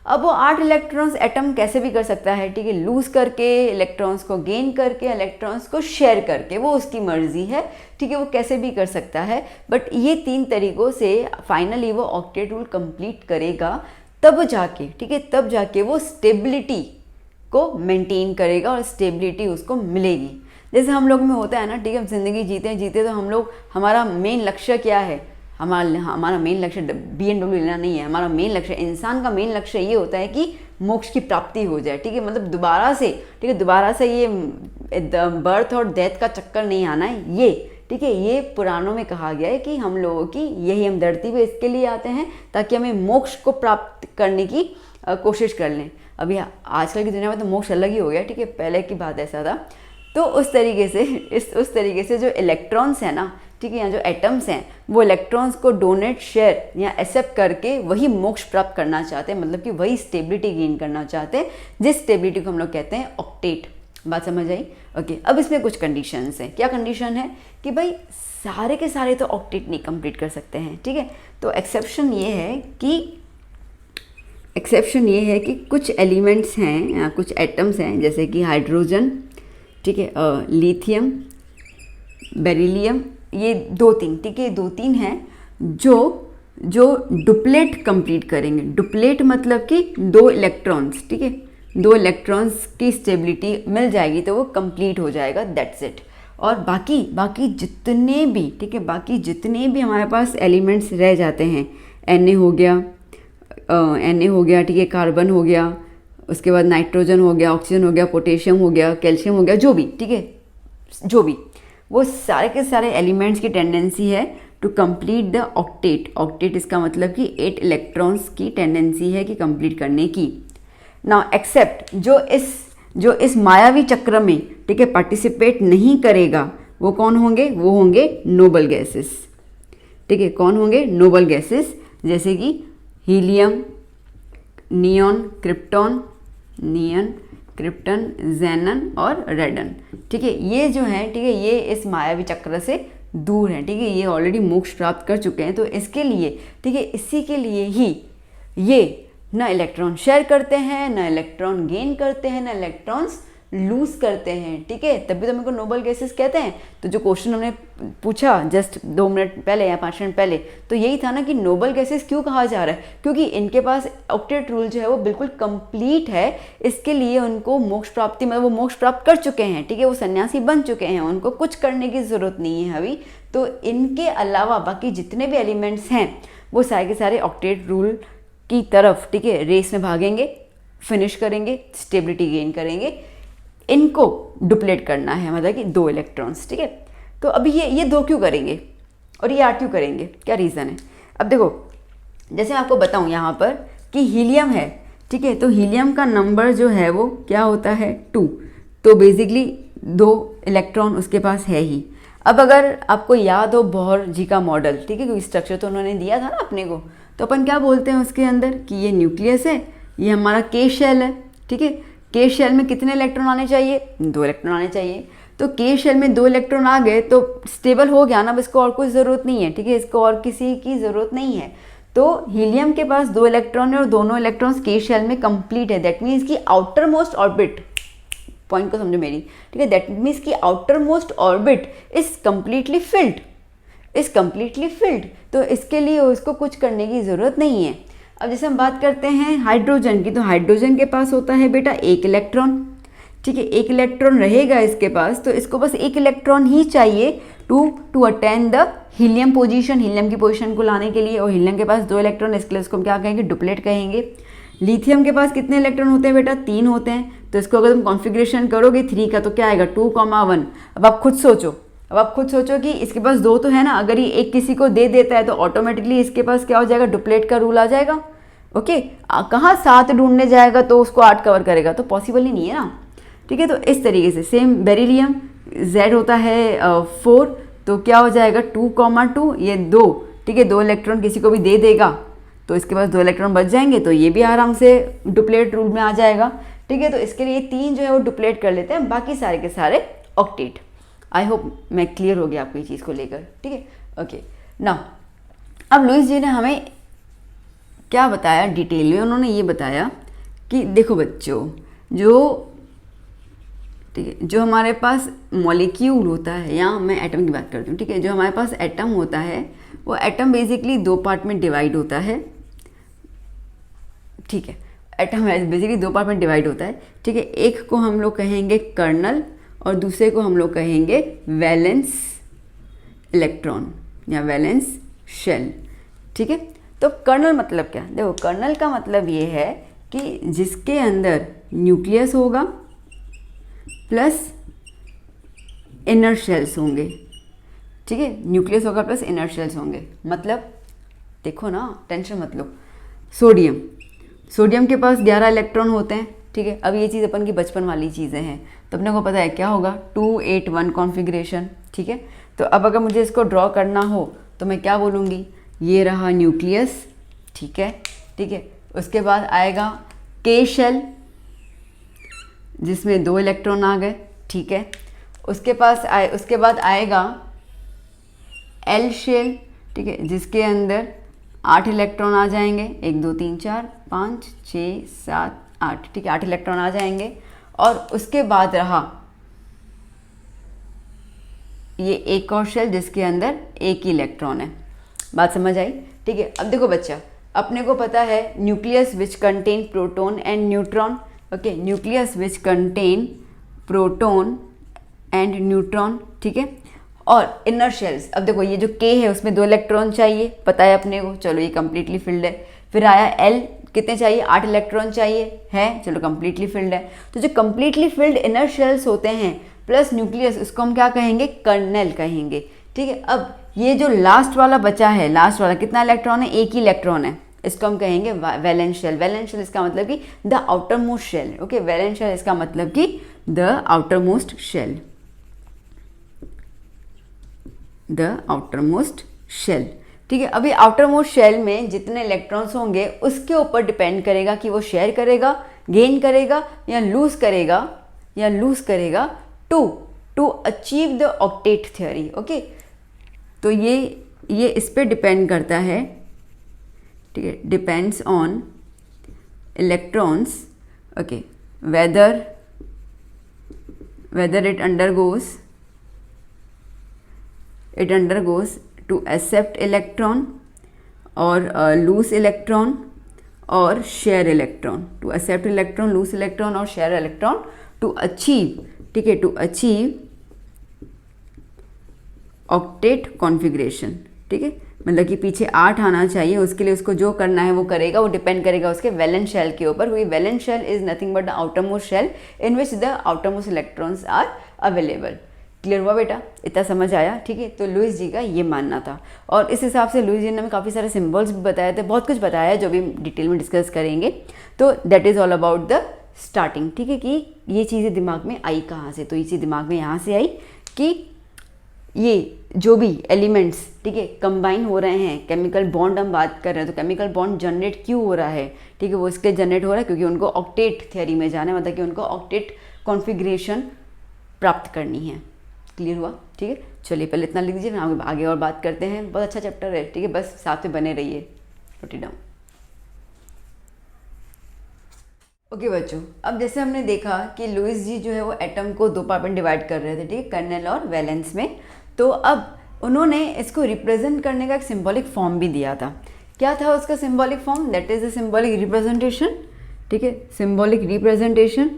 अब वो 8 इलेक्ट्रॉन्स एटम कैसे भी कर सकता है, ठीक है, लूज करके, इलेक्ट्रॉन्स को गेन करके, इलेक्ट्रॉन्स को शेयर करके, वो उसकी मर्जी है, ठीक है, वो कैसे भी कर सकता है। बट ये 3 तरीक़ों से फाइनली वो ऑक्टेट रूल कंप्लीट करेगा, तब जाके, ठीक है, तब जाके वो स्टेबिलिटी को मेंटेन करेगा और स्टेबिलिटी उसको मिलेगी। जैसे हम लोग में होता है ना, ठीक है, हम जिंदगी जीते तो हम लोग, हमारा मेन लक्ष्य क्या है, हमारा मेन लक्ष्य BMW लेना नहीं है। हमारा मेन लक्ष्य, इंसान का मेन लक्ष्य ये होता है कि मोक्ष की प्राप्ति हो जाए, ठीक है, मतलब दोबारा से, ठीक है, दोबारा से ये बर्थ और डेथ का चक्कर नहीं आना है, ये, ठीक है, ये पुराणों में कहा गया है कि हम लोगों की यही, हम धरती पे इसके लिए आते हैं ताकि हमें मोक्ष को प्राप्त करने की कोशिश कर लें। अभी आजकल की दुनिया में तो मोक्ष अलग ही हो गया, ठीक है, पहले की बात ऐसा था। तो उस तरीके से जो इलेक्ट्रॉन्स हैं ना, ठीक है, यहाँ जो एटम्स हैं वो इलेक्ट्रॉन्स को डोनेट, शेयर या एक्सेप्ट करके वही मोक्ष प्राप्त करना चाहते हैं, मतलब कि वही स्टेबिलिटी गेन करना चाहते हैं, जिस स्टेबिलिटी को हम लोग कहते हैं ऑक्टेट। बात समझ आई? ओके, अब इसमें कुछ कंडीशंस हैं। क्या कंडीशन है कि भाई सारे के सारे तो ऑक्टेट नहीं कंप्लीट कर सकते हैं, ठीक है। तो एक्सेप्शन ये है कि कुछ एलिमेंट्स हैं या कुछ एटम्स हैं, जैसे कि हाइड्रोजन, ठीक है, लिथियम, बेरिलियम, ये 2-3, ठीक है, 2-3 हैं जो डुप्लेट कंप्लीट करेंगे। डुप्लेट मतलब कि 2 इलेक्ट्रॉन्स, ठीक है, 2 इलेक्ट्रॉन्स की स्टेबिलिटी मिल जाएगी तो वो कंप्लीट हो जाएगा, दैट्स इट। और बाकी जितने भी, ठीक है, बाकी जितने भी हमारे पास एलिमेंट्स रह जाते हैं, Na हो गया, ठीक है, कार्बन हो गया, उसके बाद नाइट्रोजन हो गया, ऑक्सीजन हो गया, पोटेशियम हो गया, कैल्शियम हो गया, जो भी, ठीक है, जो भी, वो सारे के सारे एलिमेंट्स की टेंडेंसी है to complete the octet. Octet इसका मतलब कि 8 इलेक्ट्रॉन्स की टेंडेंसी है कि कंप्लीट करने की। नाउ एक्सेप्ट जो इस मायावी चक्र में, ठीक है, पार्टिसिपेट नहीं करेगा, वो कौन होंगे? वो होंगे नोबल गैसेस, ठीक है। कौन होंगे? नोबल गैसेस, जैसे कि हीलियम, नियॉन, क्रिप्टॉन, ज़ेनन और रेडन, ठीक है। ये जो है, ठीक है, ये इस मायावी चक्र से दूर हैं, ठीक है, ये ऑलरेडी मोक्ष प्राप्त कर चुके हैं। तो इसके लिए, ठीक है, इसी के लिए ही ये ना इलेक्ट्रॉन शेयर करते हैं, ना इलेक्ट्रॉन गेन करते हैं, ना इलेक्ट्रॉन्स लूज करते हैं, ठीक है। तभी तो मेरे को नोबल गैसेस कहते हैं। तो जो क्वेश्चन हमने पूछा जस्ट 2 मिनट पहले या 5 मिनट पहले, तो यही था ना कि नोबल गैसेस क्यों कहा जा रहा है, क्योंकि इनके पास ऑक्टेट रूल जो है वो बिल्कुल कंप्लीट है। इसके लिए उनको मोक्ष प्राप्ति, मतलब वो मोक्ष प्राप्त कर चुके हैं, ठीक है, वो सन्यासी बन चुके हैं, उनको कुछ करने की ज़रूरत नहीं है अभी। तो इनके अलावा बाकी जितने भी एलिमेंट्स हैं वो सारे के सारे ऑक्टेट रूल की तरफ, ठीक है, रेस में भागेंगे, फिनिश करेंगे, स्टेबिलिटी गेन करेंगे। इनको डुप्लेट करना है, मतलब कि 2 इलेक्ट्रॉन्स, ठीक है। तो अभी ये 2 क्यों करेंगे और ये 8 क्यों करेंगे, क्या रीज़न है? अब देखो, जैसे मैं आपको बताऊं यहाँ पर कि हीलियम है, ठीक है, तो हीलियम का नंबर जो है वो क्या होता है? 2। तो बेसिकली 2 इलेक्ट्रॉन उसके पास है ही। अब अगर आपको याद हो बोहर जी का मॉडल, ठीक है, क्योंकि स्ट्रक्चर तो उन्होंने दिया था ना अपने को, तो अपन क्या बोलते हैं उसके अंदर कि ये न्यूक्लियस है, ये हमारा के शेल है, ठीक है। के शेल में कितने इलेक्ट्रॉन आने चाहिए? 2 इलेक्ट्रॉन आने चाहिए। तो के शेल में 2 इलेक्ट्रॉन आ गए तो स्टेबल हो गया ना, अब इसको और कोई ज़रूरत नहीं है, ठीक है, इसको और किसी की ज़रूरत नहीं है। तो हीलियम के पास 2 इलेक्ट्रॉन है और दोनों इलेक्ट्रॉन्स के शेल में कंप्लीट है। दैट मीन्स कि आउटर मोस्ट ऑर्बिट, पॉइंट को समझो मेरी, ठीक है, दैट मीन्स कि outer most orbit is completely field, तो इसके लिए उसको कुछ करने की ज़रूरत नहीं है। अब जैसे हम बात करते हैं हाइड्रोजन की, तो हाइड्रोजन के पास होता है बेटा 1 इलेक्ट्रॉन, ठीक है, 1 इलेक्ट्रॉन रहेगा इसके पास, तो इसको बस 1 इलेक्ट्रॉन ही चाहिए to attain the helium position, helium की पोजीशन को लाने के लिए। और हीलियम के पास 2 इलेक्ट्रॉन, इसके लिए इसको हम क्या कहेंगे? डुप्लेट कहेंगे। लिथियम के पास कितने इलेक्ट्रॉन होते हैं बेटा? 3 होते हैं। तो इसको अगर तुम कॉन्फ़िगरेशन करोगे 3 का तो क्या आएगा? 2,1। अब आप खुद सोचो कि इसके पास 2 तो है ना, अगर ये एक किसी को दे देता है तो ऑटोमेटिकली इसके पास क्या हो जाएगा? डुप्लेट का रूल आ जाएगा। ओके, कहाँ 7 ढूंढने जाएगा तो उसको 8 कवर करेगा, तो पॉसिबल ही नहीं है ना, ठीक है। तो इस तरीके से सेम बेरिलियम, Z होता है 4, तो क्या हो जाएगा? 2,2, ये 2, ठीक है, 2 इलेक्ट्रॉन किसी को भी दे देगा तो इसके पास 2 इलेक्ट्रॉन बच जाएंगे, तो ये भी आराम से डुप्लेट रूल में आ जाएगा, ठीक है। तो इसके लिए 3 जो है वो डुप्लेट कर लेते हैं, बाकी सारे के सारे ऑक्टेट। आई होप मैं क्लियर हो गया आपको ये चीज़ को लेकर, ठीक है। ओके, नाउ अब लुईस जी ने हमें क्या बताया डिटेल में? उन्होंने ये बताया कि देखो बच्चों, ठीक है, जो हमारे पास मॉलिक्यूल होता है, या मैं एटम की बात करती हूँ, ठीक है, जो हमारे पास एटम होता है वो एटम बेसिकली 2 पार्ट में डिवाइड होता है, ठीक है। एटम बेसिकली 2 पार्ट में डिवाइड होता है, ठीक है। एक को हम लोग कहेंगे कर्नल और दूसरे को हम लोग कहेंगे वैलेंस इलेक्ट्रॉन या वैलेंस शेल, ठीक है। तो कर्नल मतलब क्या? देखो, कर्नल का मतलब ये है कि जिसके अंदर न्यूक्लियस होगा प्लस इनर शेल्स होंगे, ठीक है, न्यूक्लियस होगा प्लस इनर शेल्स होंगे। मतलब देखो ना, टेंशन मत लो। सोडियम के पास 11 इलेक्ट्रॉन होते हैं, ठीक है। अब ये चीज़ अपन की बचपन वाली चीज़ें हैं, तो अपने को पता है क्या होगा? 281 कॉन्फ़िगरेशन, ठीक है। तो अब अगर मुझे इसको ड्रॉ करना हो तो मैं क्या बोलूँगी? ये रहा न्यूक्लियस, ठीक है, ठीक है। उसके बाद आएगा के शेल, जिसमें 2 इलेक्ट्रॉन आ गए, ठीक है। उसके बाद आएगा एल शेल, ठीक है, जिसके अंदर 8 इलेक्ट्रॉन आ जाएंगे, 1 2 3 4 5 6 7 8, ठीक है, 8 इलेक्ट्रॉन आ जाएंगे। और उसके बाद रहा ये एक और शेल जिसके अंदर 1 ही इलेक्ट्रॉन है। बात समझ आई, ठीक है। अब देखो बच्चा, अपने को पता है nucleus which contain proton and neutron, okay, nucleus which contain proton and neutron, ठीक है। और इनर शेल्स, अब देखो ये जो K है उसमें 2 इलेक्ट्रॉन चाहिए, पता है अपने को, चलो ये कंप्लीटली फिल्ड है। फिर आया L, कितने चाहिए, 8 इलेक्ट्रॉन चाहिए, है, चलो कंप्लीटली फिल्ड है। तो जो कंप्लीटली फिल्ड इनर शेल्स होते हैं प्लस न्यूक्लियस, उसको हम क्या कहेंगे, कर्नेल कहेंगे, ठीक है। अब ये जो लास्ट वाला बचा है, लास्ट वाला कितना इलेक्ट्रॉन है, 1 ही इलेक्ट्रॉन है, इसको हम कहेंगे वैलेंस शेल। वैलेंस शेल इसका मतलब कि the outermost shell, okay, valence shell इसका मतलब कि the outermost shell, the outermost shell, ठीक है। अभी आउटर मोस्ट शेल में जितने इलेक्ट्रॉन्स होंगे उसके ऊपर डिपेंड करेगा कि वो शेयर करेगा, गेन करेगा या लूज करेगा to achieve the octet theory, okay. तो ये इस पे डिपेंड करता है, ठीक है, depends on electrons, okay, whether it undergoes to accept electron or lose electron or share electron, to accept electron, lose electron और share electron to achieve, ठीक है, to achieve octet configuration, ठीक है। मतलब कि पीछे 8 आना चाहिए, उसके लिए उसको जो करना है वो करेगा, वो डिपेंड करेगा उसके वैलेंस शेल के ऊपर। वही valence shell is nothing but the outermost shell in which the outermost electrons are available. Clear हुआ बेटा, इतना समझ आया, ठीक है। तो लुईस जी का ये मानना था और इस हिसाब से लुईस जी ने हमें काफ़ी सारे सिम्बल्स भी बताए थे, बहुत कुछ बताया है जो भी डिटेल में डिस्कस करेंगे। तो that is all about the starting, ठीक है, कि ये चीज़ें दिमाग में आई कहाँ से। तो ये चीज़ दिमाग में यहाँ से आई कि ये जो भी एलिमेंट्स, ठीक है, कंबाइन हो रहे हैं, केमिकल बॉन्ड हम बात कर रहे हैं, तो केमिकल बॉन्ड जनरेट क्यों हो रहा है, ठीक है, वो इसके जनरेट हो रहा है क्योंकि उनको ऑक्टेट थ्योरी में जाना है, मतलब कि उनको ऑक्टेट कॉन्फ़िगरेशन प्राप्त करनी है। क्लियर हुआ, ठीक है। चलिए पहले इतना लिख दीजिए, हम आगे और बात करते हैं। बहुत अच्छा चैप्टर है, ठीक है, बस साथ में बने रहिए। Note it down. ओके बच्चों, अब जैसे हमने देखा कि लुईस जी जो है वो एटम को 2 पार्ट में डिवाइड कर रहे थे, ठीक है, कर्नेल और वैलेंस में। तो अब उन्होंने इसको रिप्रेजेंट करने का एक सिंबॉलिक फॉर्म भी दिया था। क्या था उसका symbolic form, that is the symbolic representation, ठीक है, सिंबॉलिक रिप्रेजेंटेशन।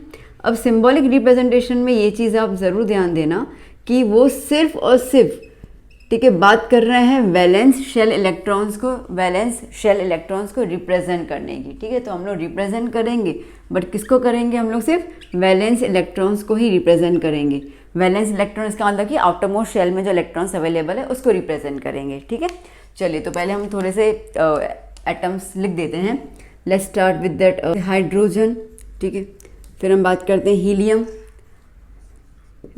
अब सिंबॉलिक रिप्रेजेंटेशन में ये चीज़ आप ज़रूर ध्यान देना कि वो सिर्फ और सिर्फ, ठीक है, बात कर रहे हैं वैलेंस शेल इलेक्ट्रॉन्स को रिप्रेजेंट करने की, ठीक है। तो हम लोग रिप्रेजेंट करेंगे, बट किसको करेंगे, हम लोग सिर्फ वैलेंस इलेक्ट्रॉन्स को ही रिप्रेजेंट करेंगे। वैलेंस इलेक्ट्रॉन इसका मतलब कि आउटर मोस्ट शेल में जो इलेक्ट्रॉन्स अवेलेबल है उसको रिप्रेजेंट करेंगे, ठीक है। चलिए तो पहले हम थोड़े से एटम्स लिख देते हैं। Let's start with that hydrogen, ठीक है। फिर हम बात करते हैं helium,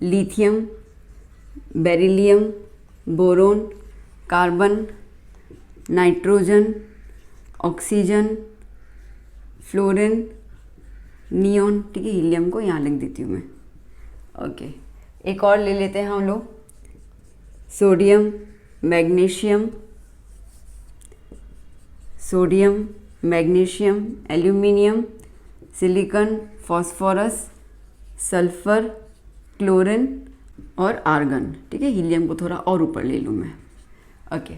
lithium, beryllium, boron, carbon, nitrogen, oxygen, fluorine, neon, ठीक है। हीलियम को यहाँ लिख देती हूँ मैं, ओके। एक और ले लेते हैं हम लोग, sodium, magnesium, aluminium, silicon, phosphorus, sulphur, chlorine और आर्गन, ठीक है। हीलियम को थोड़ा और ऊपर ले लूँ मैं, ओके।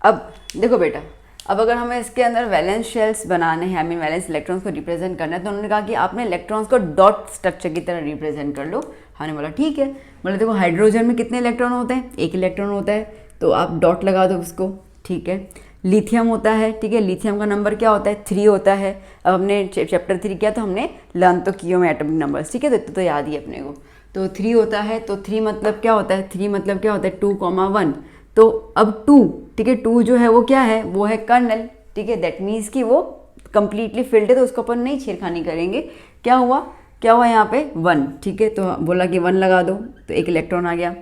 अब देखो बेटा, अब अगर हमें इसके अंदर वैलेंस शेल्स बनाने हैं, हमें वैलेंस इलेक्ट्रॉन्स को रिप्रेजेंट करना है, तो उन्होंने कहा कि आपने इलेक्ट्रॉन्स को डॉट स्ट्रक्चर की तरह रिप्रेजेंट कर लो। हमने बोला ठीक है। बोले देखो हाइड्रोजन में कितने इलेक्ट्रॉन होते हैं, 1 इलेक्ट्रॉन होता है, तो आप डॉट लगा दो उसको, ठीक है। लिथियम होता है, ठीक है, लिथियम का नंबर क्या होता है, 3 होता है। अब हमने चैप्टर 3 किया तो हमने लर्न तो किया में एटॉमिक नंबर्स, ठीक है, तो याद ही अपने को। तो 3 होता है, तो 3 मतलब क्या होता है, 3 मतलब क्या होता है, 2,1। तो अब 2, ठीक है, 2 जो है वो क्या है, वो है कर्नल, ठीक है। दैट मीन्स कि वो कंप्लीटली फिल्ड है, तो उसको अपन नहीं छेड़खानी करेंगे। क्या हुआ यहाँ पे 1, ठीक है, तो बोला कि 1 लगा दो, तो 1 इलेक्ट्रॉन आ गया।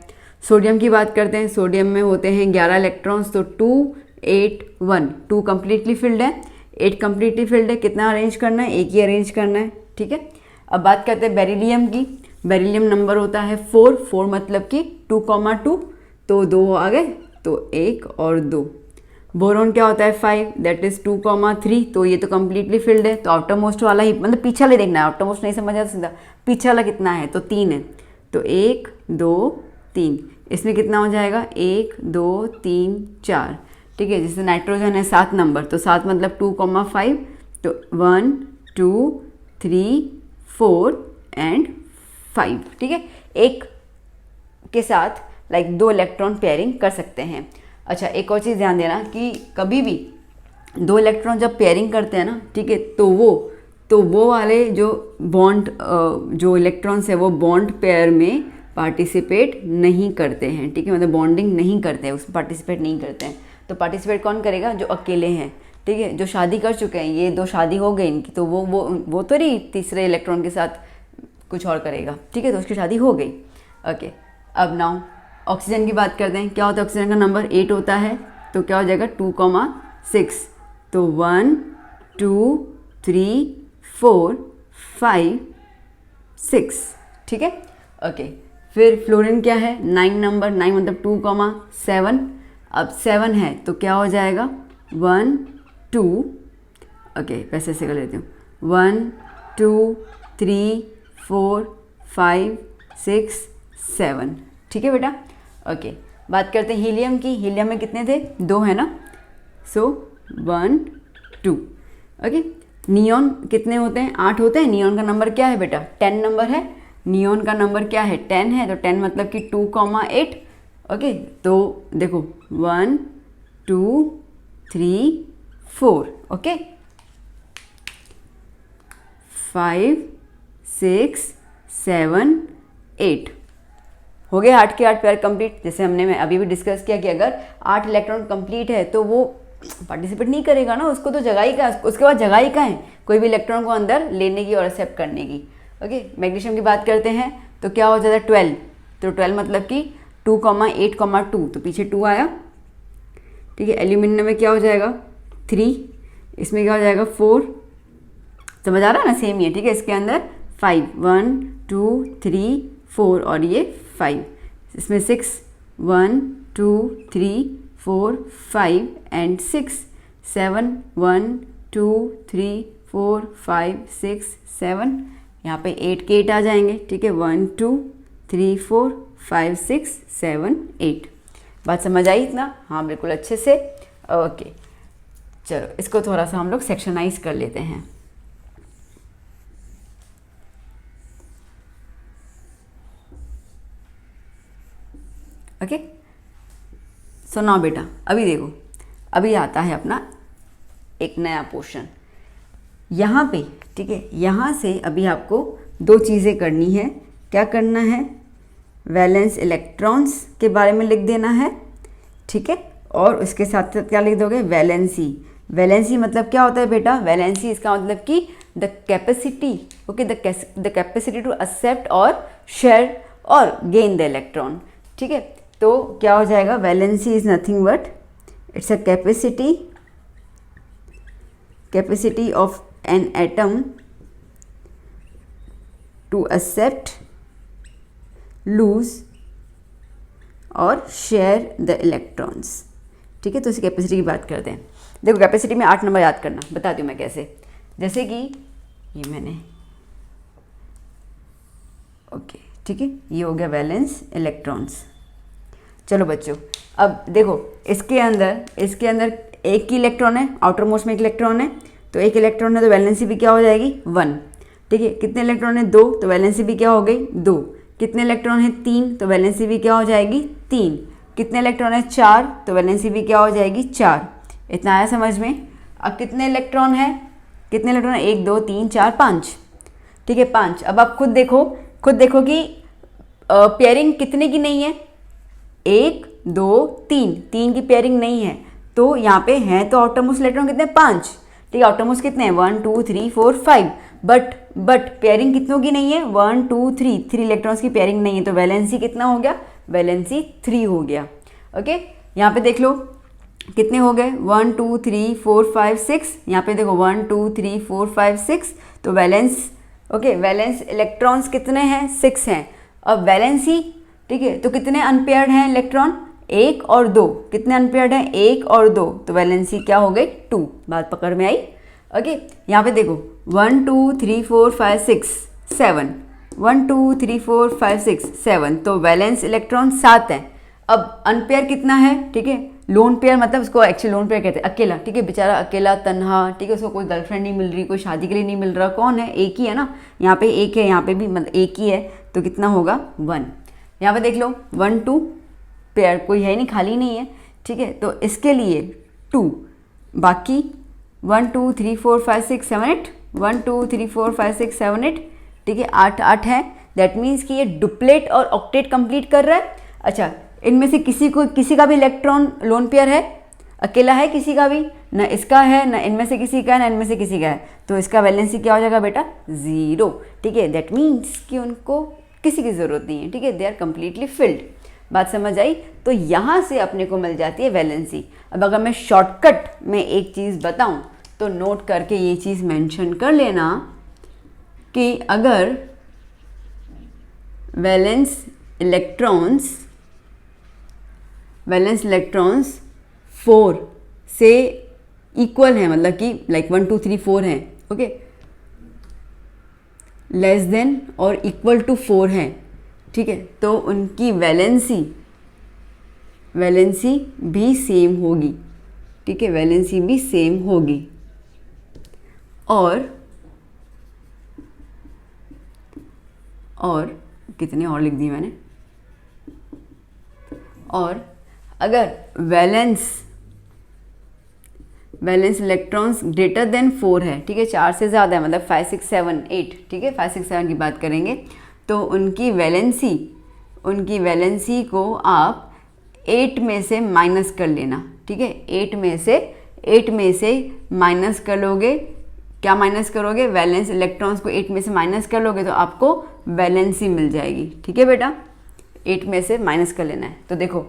सोडियम की बात करते हैं, सोडियम में होते हैं 11 इलेक्ट्रॉन्स, तो 2, 8, 1, 2 कम्प्लीटली फिल्ड है, 8 कम्प्लीटली फिल्ड है। कितना अरेंज करना है, 1 ही अरेंज करना है, ठीक है। अब बात करते हैं बेरिलियम की। बेरिलियम नंबर होता है 4, 4 मतलब कि 2,2, तो 2 आ गए, तो 1 और 2। बोरॉन क्या होता है 5, दैट इज 2,3, तो ये तो कम्प्लीटली फिल्ड है, तो आउटर मोस्ट वाला ही मतलब पीछे वाला देखना है, आउटर मोस्ट नहीं समझ आता सीधा, पीछे वाला कितना है, तो 3 है, तो 1 2 3, इसमें कितना हो जाएगा 1 2 3 4, ठीक है। जैसे नाइट्रोजन है 7 नंबर, तो 7 मतलब 2,5, तो 1 2 3 4 एंड 5, ठीक है। एक के साथ लाइक 2 इलेक्ट्रॉन पेयरिंग कर सकते हैं। अच्छा, एक और चीज़ ध्यान देना कि कभी भी 2 इलेक्ट्रॉन जब पेयरिंग करते हैं ना, ठीक है, तो वो वाले जो बॉन्ड जो इलेक्ट्रॉन्स है वो बॉन्ड पेयर में पार्टिसिपेट नहीं करते हैं, ठीक है, मतलब बॉन्डिंग नहीं करते हैं, उसमें पार्टिसिपेट नहीं करते हैं। तो पार्टिसिपेट कौन करेगा, जो अकेले हैं, ठीक है, जो शादी कर चुके हैं, ये 2 शादी हो गई इनकी, तो वो तो नहीं तीसरे इलेक्ट्रॉन के साथ कुछ और करेगा, ठीक है, तो उसकी शादी हो गई। ओके, अब नाउ ऑक्सीजन की बात करते हैं। क्या होता है ऑक्सीजन का नंबर 8 होता है, तो क्या हो जाएगा 2,6, तो 1 2 3 4 5 6, ठीक है। ओके, फिर फ्लोरीन क्या है 9 नंबर, 9 मतलब 2,7, अब 7 है तो क्या हो जाएगा 1 2, ओके वैसे से कर लेती हूँ, 1 2 3 4 5 6 7, ठीक है बेटा। ओके, बात करते हैं हीलियम की। हीलियम में कितने थे, 2 है ना, सो 1 2। ओके, नियॉन कितने होते हैं, 8 होते हैं। नियॉन का नंबर क्या है बेटा, 10 नंबर है। नियॉन का नंबर क्या है 10 है, तो 10 मतलब कि 2,8। ओके, तो देखो 1 2 3 4, ओके 5 6 7 8, हो गए 8 के 8 पेयर कंप्लीट। जैसे हमने मैं अभी भी डिस्कस किया कि अगर 8 इलेक्ट्रॉन कंप्लीट है तो वो पार्टिसिपेट नहीं करेगा ना, उसको तो जगह ही का, उसके बाद जगह ही का है कोई भी इलेक्ट्रॉन को अंदर लेने की और एक्सेप्ट करने की। ओके, मैग्नीशियम की बात करते हैं तो क्या हो जाता है 12, तो 12 मतलब कि 2,8,2, तो पीछे 2 आया, ठीक है। एल्यूमिनियम में क्या हो जाएगा 3, इसमें क्या हो जाएगा 4, समझ आ रहा है ना, सेम ही है, ठीक है। इसके अंदर 5 1 2 3 4 और ये 5, इसमें 6 1 2 3 4 5 एंड 6 7 1 2 3 4 5 6 7, यहाँ पे 8 के 8 आ जाएंगे, ठीक है। 1 2 3 4 5 6 7 8, बात समझ आई इतना, हाँ बिल्कुल अच्छे से। ओके, चलो इसको थोड़ा सा हम लोग सेक्शनाइज कर लेते हैं। ओके, सो नाउ बेटा अभी देखो, अभी आता है अपना एक नया पोर्शन यहाँ पे, ठीक है। यहाँ से अभी आपको 2 चीज़ें करनी है। क्या करना है, वैलेंस इलेक्ट्रॉन्स के बारे में लिख देना है, ठीक है, और उसके साथ साथ क्या लिख दोगे, वैलेंसी। वैलेंसी मतलब क्या होता है बेटा, वैलेंसी इसका मतलब कि the capacity, okay, the capacity to accept और शेयर और गेन द इलेक्ट्रॉन, ठीक है। तो क्या हो जाएगा, valency is nothing but it's a capacity of an atom to accept, lose और शेयर द इलेक्ट्रॉन्स, ठीक है। तो इस कैपेसिटी की बात करते हैं। देखो कैपेसिटी में 8 नंबर याद करना, बताती हूँ मैं कैसे। जैसे कि ये मैंने, ओके ठीक है, ये हो गया वैलेंस इलेक्ट्रॉन्स। चलो बच्चों, अब देखो इसके अंदर एक ही इलेक्ट्रॉन है, आउटर मोस्ट में एक इलेक्ट्रॉन है, तो एक इलेक्ट्रॉन है तो वैलेंसी भी क्या हो जाएगी 1, ठीक है। कितने इलेक्ट्रॉन है 2, तो वैलेंसी भी क्या हो गई 2। कितने इलेक्ट्रॉन है 3, तो वैलेंसी भी क्या हो जाएगी 3। कितने इलेक्ट्रॉन है 4, तो वैलेंसी भी क्या हो जाएगी 4। इतना आया समझ में। अब कितने इलेक्ट्रॉन है, 1 2 3 4 5, ठीक है 5। अब आप खुद देखो कि पेयरिंग कितने की नहीं है, 1 2 3, 3 की पेयरिंग नहीं है, तो यहाँ पे हैं तो आउटर मोस्ट इलेक्ट्रॉन कितने 5, ठीक है। आउटर मोस्ट कितने हैं 1 2 3 4 5, बट पेयरिंग कितनों की नहीं है 1 2 3 इलेक्ट्रॉन्स की पेयरिंग नहीं है, तो वैलेंसी कितना हो गया, वैलेंसी 3 हो गया। ओके, यहाँ पे देख लो कितने हो गए 1 2 3 4 5 6, यहाँ पे देखो 1 2 3 4 5 6, तो वैलेंस ओके, वैलेंस इलेक्ट्रॉन्स कितने हैं, 6 हैं। अब वैलेंसी, ठीक है, तो कितने अनपेयर्ड हैं इलेक्ट्रॉन, 1 और 2। कितने अनपेयर्ड हैं, 1 और 2, तो वैलेंसी क्या हो गई, 2। बात पकड़ में आई। ओके, यहाँ पे देखो 1 2 3 4 5 6 7, 1 2 3 4 5 6 7, तो वैलेंस इलेक्ट्रॉन 7 हैं। अब अनपेयर कितना है, ठीक है, लोन पेयर मतलब उसको एक्चुअली लोन पेयर कहते हैं, अकेला, ठीक है, बेचारा अकेला तन्हा, ठीक है, उसको कोई गर्लफ्रेंड नहीं मिल रही, कोई शादी के लिए नहीं मिल रहा, कौन है, एक ही है ना, यहाँ पे एक है, यहाँ पे भी मतलब एक ही है, तो कितना होगा 1। यहाँ पे देख लो 1 2 पेयर कोई है नहीं, खाली नहीं है, ठीक है, तो इसके लिए 2, बाकी 1 2 3 4 5 6 7 8, 1 2 3 4 5 6 7 8, ठीक है, 8 है। दैट मीन्स कि ये डुप्लेट और ऑक्टेट कंप्लीट कर रहा है। अच्छा, इनमें से किसी का भी इलेक्ट्रॉन लोन पेयर है, अकेला है किसी का भी, ना इसका है, ना इनमें से किसी का है, ना इनमें से किसी का है, तो इसका वैलेंसी क्या हो जाएगा बेटा, 0, ठीक है। दैट मीन्स कि उनको किसी की ज़रूरत नहीं है, ठीक है, दे आर कम्प्लीटली फिल्ड। बात समझ आई। तो यहाँ से अपने को मिल जाती है वैलेंसी। अब अगर मैं शॉर्टकट में एक चीज़ बताऊँ तो नोट करके ये चीज़ मेंशन कर लेना कि अगर वैलेंस इलेक्ट्रॉन्स 4 से इक्वल हैं, मतलब कि लाइक 1 2 3 4 हैं, ओके, लेस देन और इक्वल टू 4 हैं, ठीक है, तो उनकी वैलेंसी भी सेम होगी, ठीक है, वैलेंसी भी सेम होगी। और कितने और लिख दिए मैंने, और अगर वैलेंस इलेक्ट्रॉन्स ग्रेटर देन 4 है, ठीक है, 4 से ज़्यादा है, मतलब 5 6 7 8, ठीक है, 5 6 7 की बात करेंगे, तो उनकी वैलेंसी को आप 8 में से माइनस कर लेना, ठीक है, 8 में से माइनस कर लोगे, क्या माइनस करोगे, वैलेंस इलेक्ट्रॉन्स को 8 में से माइनस कर लोगे तो आपको वैलेंसी मिल जाएगी, ठीक है बेटा, 8 में से माइनस कर लेना है। तो देखो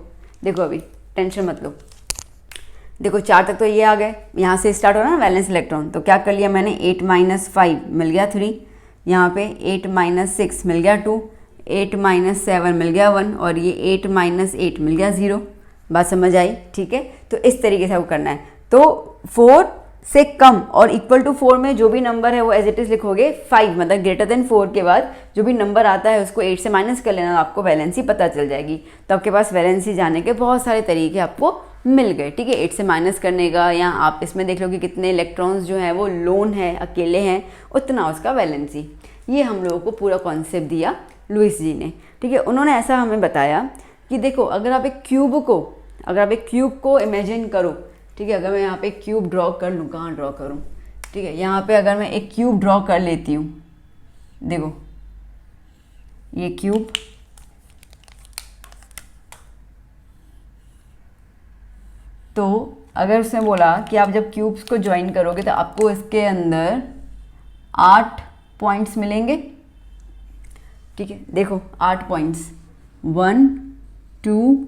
अभी टेंशन मत लो, देखो 4 तक तो ये आ गए, यहाँ से स्टार्ट हो रहा है ना वैलेंस इलेक्ट्रॉन, तो क्या कर लिया मैंने, 8 - 5 मिल गया 3, यहाँ पे 8 - 6 मिल गया 2, 8 - 7 मिल गया 1, और ये 8 - 8 मिल गया 0। बात समझ आई, ठीक है। तो इस तरीके से वो करना है। तो 4 से कम और इक्वल टू 4 में जो भी नंबर है वो एज इट इज लिखोगे, 5 मतलब ग्रेटर देन 4 के बाद जो भी नंबर आता है उसको 8 से माइनस कर लेना, आपको वैलेंसी पता चल जाएगी। तो आपके पास वैलेंसी जाने के बहुत सारे तरीके आपको मिल गए, ठीक है, 8 से माइनस करने का, या आप इसमें देख लो कि कितने इलेक्ट्रॉन्स जो हैं वो लोन है, अकेले हैं, उतना उसका वैलेंसी। ये हम लोगों को पूरा कॉन्सेप्ट दिया लुईस जी ने, ठीक है। उन्होंने ऐसा हमें बताया कि देखो अगर आप एक क्यूब को इमेजिन करो, ठीक है, अगर मैं यहाँ पे क्यूब ड्रॉ कर लूँ, कहाँ ड्रॉ करूँ, ठीक है, यहाँ पे अगर मैं एक क्यूब ड्रॉ कर लेती हूँ, देखो ये क्यूब, तो अगर उसने बोला कि आप जब क्यूब्स को ज्वाइन करोगे तो आपको इसके अंदर 8 पॉइंट्स मिलेंगे, ठीक है, देखो 8 पॉइंट्स, 1 2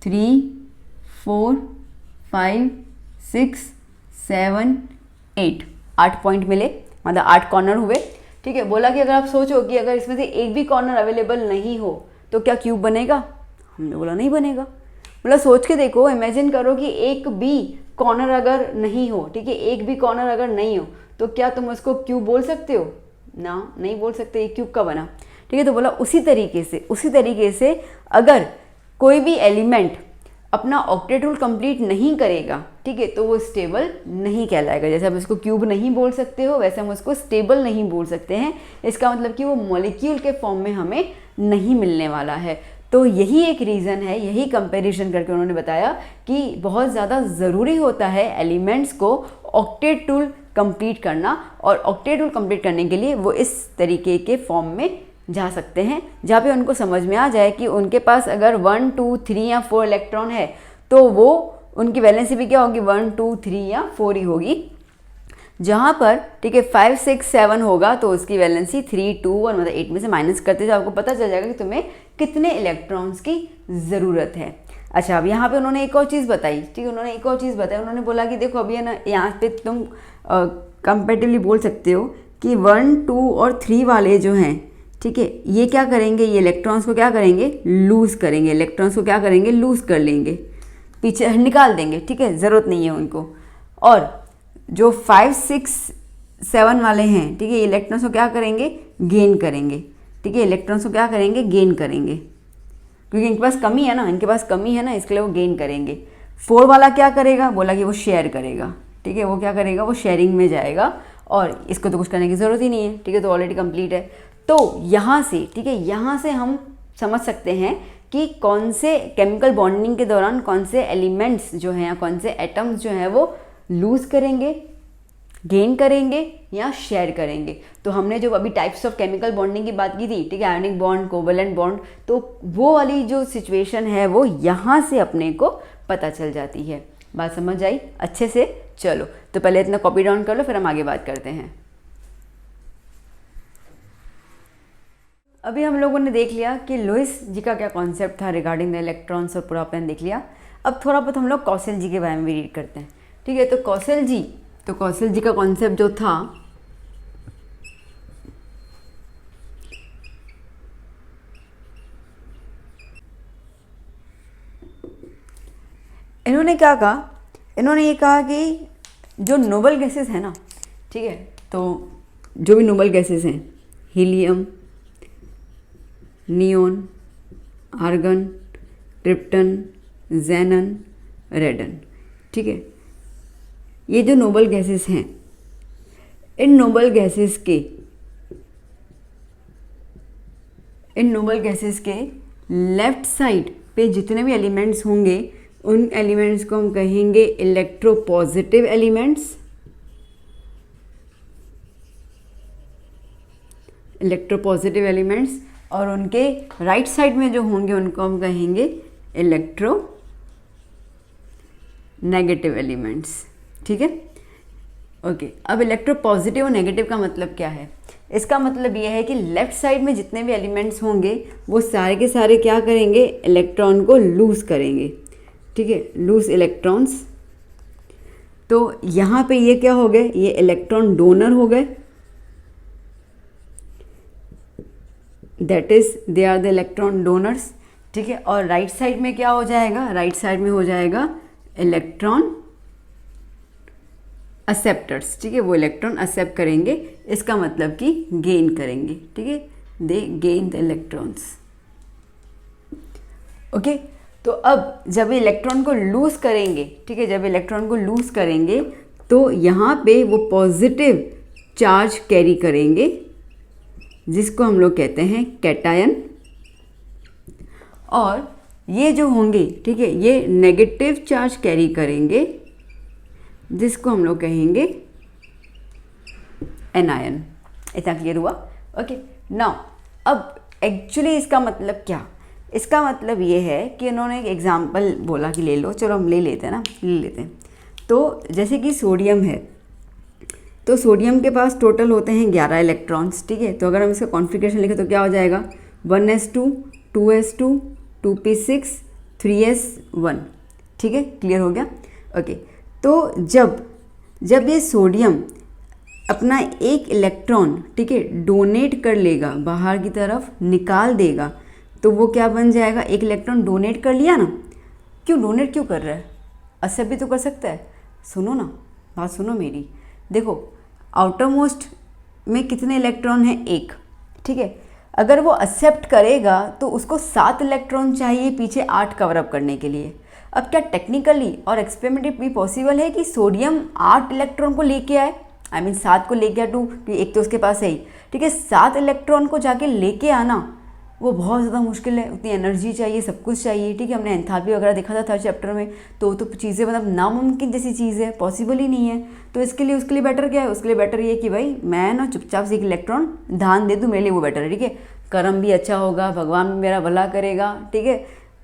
3 4 5 6 7 8, 8 पॉइंट मिले, मतलब 8 कॉर्नर हुए, ठीक है। बोला कि अगर आप सोचो कि अगर इसमें से एक भी कॉर्नर अवेलेबल नहीं हो तो क्या क्यूब बनेगा, हमने बोला नहीं बनेगा। बोला सोच के देखो, इमेजिन करो कि एक भी कॉर्नर अगर नहीं हो, ठीक है, एक भी कॉर्नर अगर नहीं हो तो क्या तुम उसको क्यूब बोल सकते हो ना, नहीं बोल सकते, ये क्यूब का बना, ठीक है। तो बोला उसी तरीके से अगर कोई भी एलिमेंट अपना ऑक्टेट रूल कंप्लीट नहीं करेगा, ठीक है, तो वो स्टेबल नहीं कहलाएगा। जैसे हम इसको क्यूब नहीं बोल सकते हो, वैसे हम उसको स्टेबल नहीं बोल सकते हैं। इसका मतलब कि वो मॉलिक्यूल के फॉर्म में हमें नहीं मिलने वाला है। तो यही एक रीज़न है, यही कंपैरिजन करके उन्होंने बताया कि बहुत ज़्यादा ज़रूरी होता है एलिमेंट्स को ऑक्टेट रूल कंप्लीट करना, और ऑक्टेट रूल कंप्लीट करने के लिए वो इस तरीके के फॉर्म में जा सकते हैं जहाँ पे उनको समझ में आ जाए कि उनके पास अगर 1 2 3 या 4 इलेक्ट्रॉन है तो वो उनकी वैलेंसी भी क्या होगी, 1 2 3 या 4 ही होगी। जहाँ पर ठीक है 5 6 7 होगा तो उसकी वैलेंसी 3 2 1, मतलब 8 में से माइनस करते जाओ, आपको पता चल जाएगा कि तुम्हें कितने इलेक्ट्रॉन्स की ज़रूरत है। अच्छा, अब यहाँ पे उन्होंने एक और चीज़ बताई, ठीक है, उन्होंने बोला कि देखो अभी है ना, यहाँ पे तुम कंपेरेटिवली बोल सकते हो कि 1, 2 और 3 वाले जो हैं, ठीक है, ये क्या करेंगे, ये इलेक्ट्रॉन्स को क्या करेंगे, लूज़ करेंगे, इलेक्ट्रॉन्स को क्या करेंगे, लूज़ कर लेंगे, पीछे निकाल देंगे, ठीक है, ज़रूरत नहीं है उनको। और जो 5, 6, 7 वाले हैं, ठीक है, इलेक्ट्रॉन्स को क्या करेंगे, गेन करेंगे, ठीक है, इलेक्ट्रॉन्स को क्या करेंगे, गेन करेंगे, क्योंकि इनके पास कमी है ना, इनके पास कमी है ना, इसके लिए वो गेन करेंगे। 4 वाला क्या करेगा, बोला कि वो शेयर करेगा, ठीक है, वो क्या करेगा, वो शेयरिंग में जाएगा और इसको तो कुछ करने की ज़रूरत ही नहीं है, ठीक है, तो ऑलरेडी कंप्लीट है। तो यहाँ से, ठीक है, यहाँ से हम समझ सकते हैं कि कौन से केमिकल बॉन्डिंग के दौरान कौन से एलिमेंट्स जो हैं या कौन से एटम्स जो हैं वो लूज़ करेंगे, गेन करेंगे या शेयर करेंगे। तो हमने जो अभी टाइप्स ऑफ केमिकल बॉन्डिंग की बात की थी, ठीक है, आयनिक बॉन्ड, कोवेलेंट बॉन्ड, तो वो वाली जो सिचुएशन है वो यहाँ से अपने को पता चल जाती है। बात समझ आई अच्छे से? चलो तो पहले इतना कॉपी डाउन कर लो, फिर हम आगे बात करते हैं। अभी हम लोगों ने देख लिया कि लुईस जी का क्या कॉन्सेप्ट था रिगार्डिंग द इलेक्ट्रॉन्स और पूरा प्लान देख लिया। अब थोड़ा बहुत हम लोग कौशल जी के बारे में भी रीड करते हैं, ठीक है। तो कौशल जी का कॉन्सेप्ट जो था, इन्होंने क्या कहा, इन्होंने ये कहा कि जो नोबल गैसेस है ना, ठीक है, तो जो भी नोबल गैसेस हैं, helium, neon, argon, krypton, xenon, radon, ठीक है, ये जो नोबल गैसेस हैं, इन नोबल गैसेस के लेफ्ट साइड पे जितने भी एलिमेंट्स होंगे, उन एलिमेंट्स को हम कहेंगे इलेक्ट्रोपॉजिटिव एलिमेंट्स, और उनके राइट साइड में जो होंगे उनको हम कहेंगे इलेक्ट्रो नेगेटिव एलिमेंट्स, ठीक है। ओके, अब इलेक्ट्रोपॉजिटिव और नेगेटिव का मतलब क्या है? इसका मतलब ये है कि लेफ्ट साइड में जितने भी एलिमेंट्स होंगे वो सारे के सारे क्या करेंगे, इलेक्ट्रॉन को लूज करेंगे, ठीक है, लूज इलेक्ट्रॉन्स। तो यहाँ पे ये क्या हो गए, ये इलेक्ट्रॉन डोनर हो गए, that is they are the electron donors, ठीक है। और राइट साइड में क्या हो जाएगा, राइट साइड में हो जाएगा इलेक्ट्रॉन एक्सेप्टर्स, ठीक है, वो इलेक्ट्रॉन एक्सेप्ट करेंगे, इसका मतलब कि गेन करेंगे, ठीक है, दे गेन द इलेक्ट्रॉन्स। ओके, तो अब जब इलेक्ट्रॉन को लूज करेंगे, ठीक है, जब इलेक्ट्रॉन को लूज करेंगे तो यहाँ पे वो पॉजिटिव चार्ज कैरी करेंगे, जिसको हम लोग कहते हैं कैटायन, और ये जो होंगे, ठीक है, ये नेगेटिव चार्ज कैरी करेंगे, जिसको हम लोग कहेंगे एनायन। इतना क्लियर हुआ? ओके, नाउ अब एक्चुअली इसका मतलब क्या, इसका मतलब ये है कि इन्होंने एक एग्जांपल बोला कि ले लो, चलो हम ले लेते हैं ना, ले लेते हैं। तो जैसे कि सोडियम है, तो सोडियम के पास टोटल होते हैं 11 इलेक्ट्रॉन्स, ठीक है। तो अगर हम इसका कॉन्फ़िगरेशन लिखें तो क्या हो जाएगा, 1s2, 2s2, 2p6, 3s1, ठीक है, क्लियर हो गया? ओके, तो जब ये सोडियम अपना एक इलेक्ट्रॉन, ठीक है, डोनेट कर लेगा, बाहर की तरफ निकाल देगा, तो वो क्या बन जाएगा, एक इलेक्ट्रॉन डोनेट कर लिया ना। क्यों डोनेट क्यों कर रहा है, एक्सेप्ट भी तो कर सकता है। सुनो ना, बात सुनो मेरी, देखो आउटर मोस्ट में कितने इलेक्ट्रॉन हैं, एक, ठीक है। अगर वो एक्सेप्ट करेगा तो उसको 7 इलेक्ट्रॉन चाहिए पीछे 8 कवर अप करने के लिए। अब क्या टेक्निकली और एक्सपेरिमेंटली पॉसिबल है कि सोडियम 8 इलेक्ट्रॉन को लेके आए, आई मीन 7 को लेके आए, 2, एक तो उसके पास है ही, ठीक है। 7 इलेक्ट्रॉन को जाके लेके आना वो बहुत ज़्यादा मुश्किल है, उतनी एनर्जी चाहिए, सब कुछ चाहिए, ठीक है। हमने एंथैल्पी वगैरह देखा था थर्ड चैप्टर में, तो चीज़ें मतलब नामुमकिन जैसी चीज़ है, पॉसिबल ही नहीं है। तो उसके लिए बेटर क्या है, उसके लिए बेटर ये कि भाई मैं ना चुपचाप से एक इलेक्ट्रॉन दान दे दूँ, मेरे लिए वो बेटर है, ठीक है। कर्म भी अच्छा होगा, भगवान भी मेरा भला करेगा, ठीक है,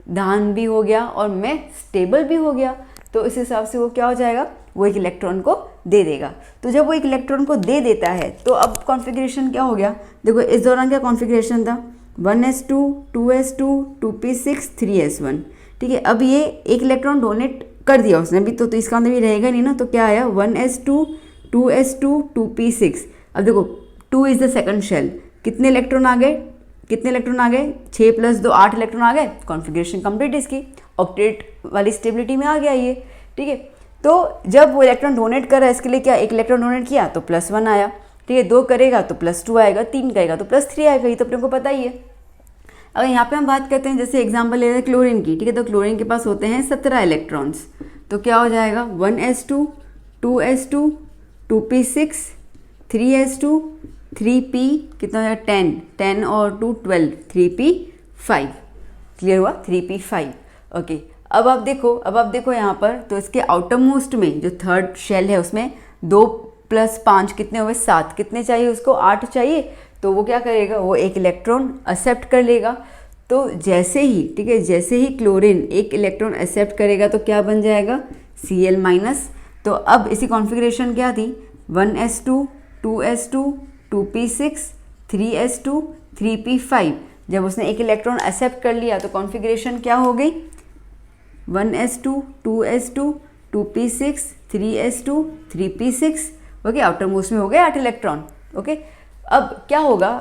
दान भी हो गया और मैं स्टेबल भी हो गया। तो इस हिसाब से वो क्या हो जाएगा, वो एक इलेक्ट्रॉन को दे देगा। तो जब वो एक इलेक्ट्रॉन को दे देता है तो अब कॉन्फ़िगरेशन क्या हो गया, देखो इस दौरान क्या कॉन्फ़िगरेशन था, 1s2, 2s2, 2p6, 3s1, ठीक है। अब ये एक इलेक्ट्रॉन डोनेट कर दिया उसने अभी, तो इसका अंदर भी रहेगा नहीं ना, तो क्या आया 1s2, 2s2, 2p6। अब देखो 2 इज़ द सेकंड शेल, कितने इलेक्ट्रॉन आ गए, 6 + 2 8 इलेक्ट्रॉन आ गए, कॉन्फ़िगरेशन कंप्लीट इसकी, ऑक्टेट वाली स्टेबिलिटी में आ गया ये, ठीक है। तो जब वो इलेक्ट्रॉन डोनेट कर रहा है, इसके लिए क्या, एक इलेक्ट्रॉन डोनेट किया तो +1 आया, ठीक है, 2 करेगा तो +2 आएगा, 3 करेगा तो +3 आएगा, ये तो अपने को पता ही है। अगर यहाँ पे हम बात करते हैं, जैसे एग्जांपल ले रहे हैं क्लोरीन की, ठीक है, तो क्लोरीन के पास होते हैं 17 इलेक्ट्रॉन्स, तो क्या हो जाएगा 1s2 2s2 2p6 3s2 3p कितना हो जाएगा 10 और 2 12 3p5, क्लियर हुआ, 3p5। ओके, अब आप देखो यहाँ पर, तो इसके आउटर मोस्ट में जो थर्ड शेल है उसमें 2 + 5 कितने हुए 7, कितने चाहिए उसको 8 चाहिए, तो वो क्या करेगा, वो एक इलेक्ट्रॉन एक्सेप्ट कर लेगा। तो जैसे ही, ठीक है, जैसे ही क्लोरीन एक इलेक्ट्रॉन एक्सेप्ट करेगा तो क्या बन जाएगा Cl-। तो अब इसी कॉन्फ़िगरेशन क्या थी 1s2 2s2 2p6 3s2 3p5, जब उसने एक इलेक्ट्रॉन एक्सेप्ट कर लिया तो कॉन्फ़िगरेशन क्या हो गई 1s2 2s2 2p6 3s2 3p6, okay, outer most में हो गए 8 इलेक्ट्रॉन। ओके, अब क्या होगा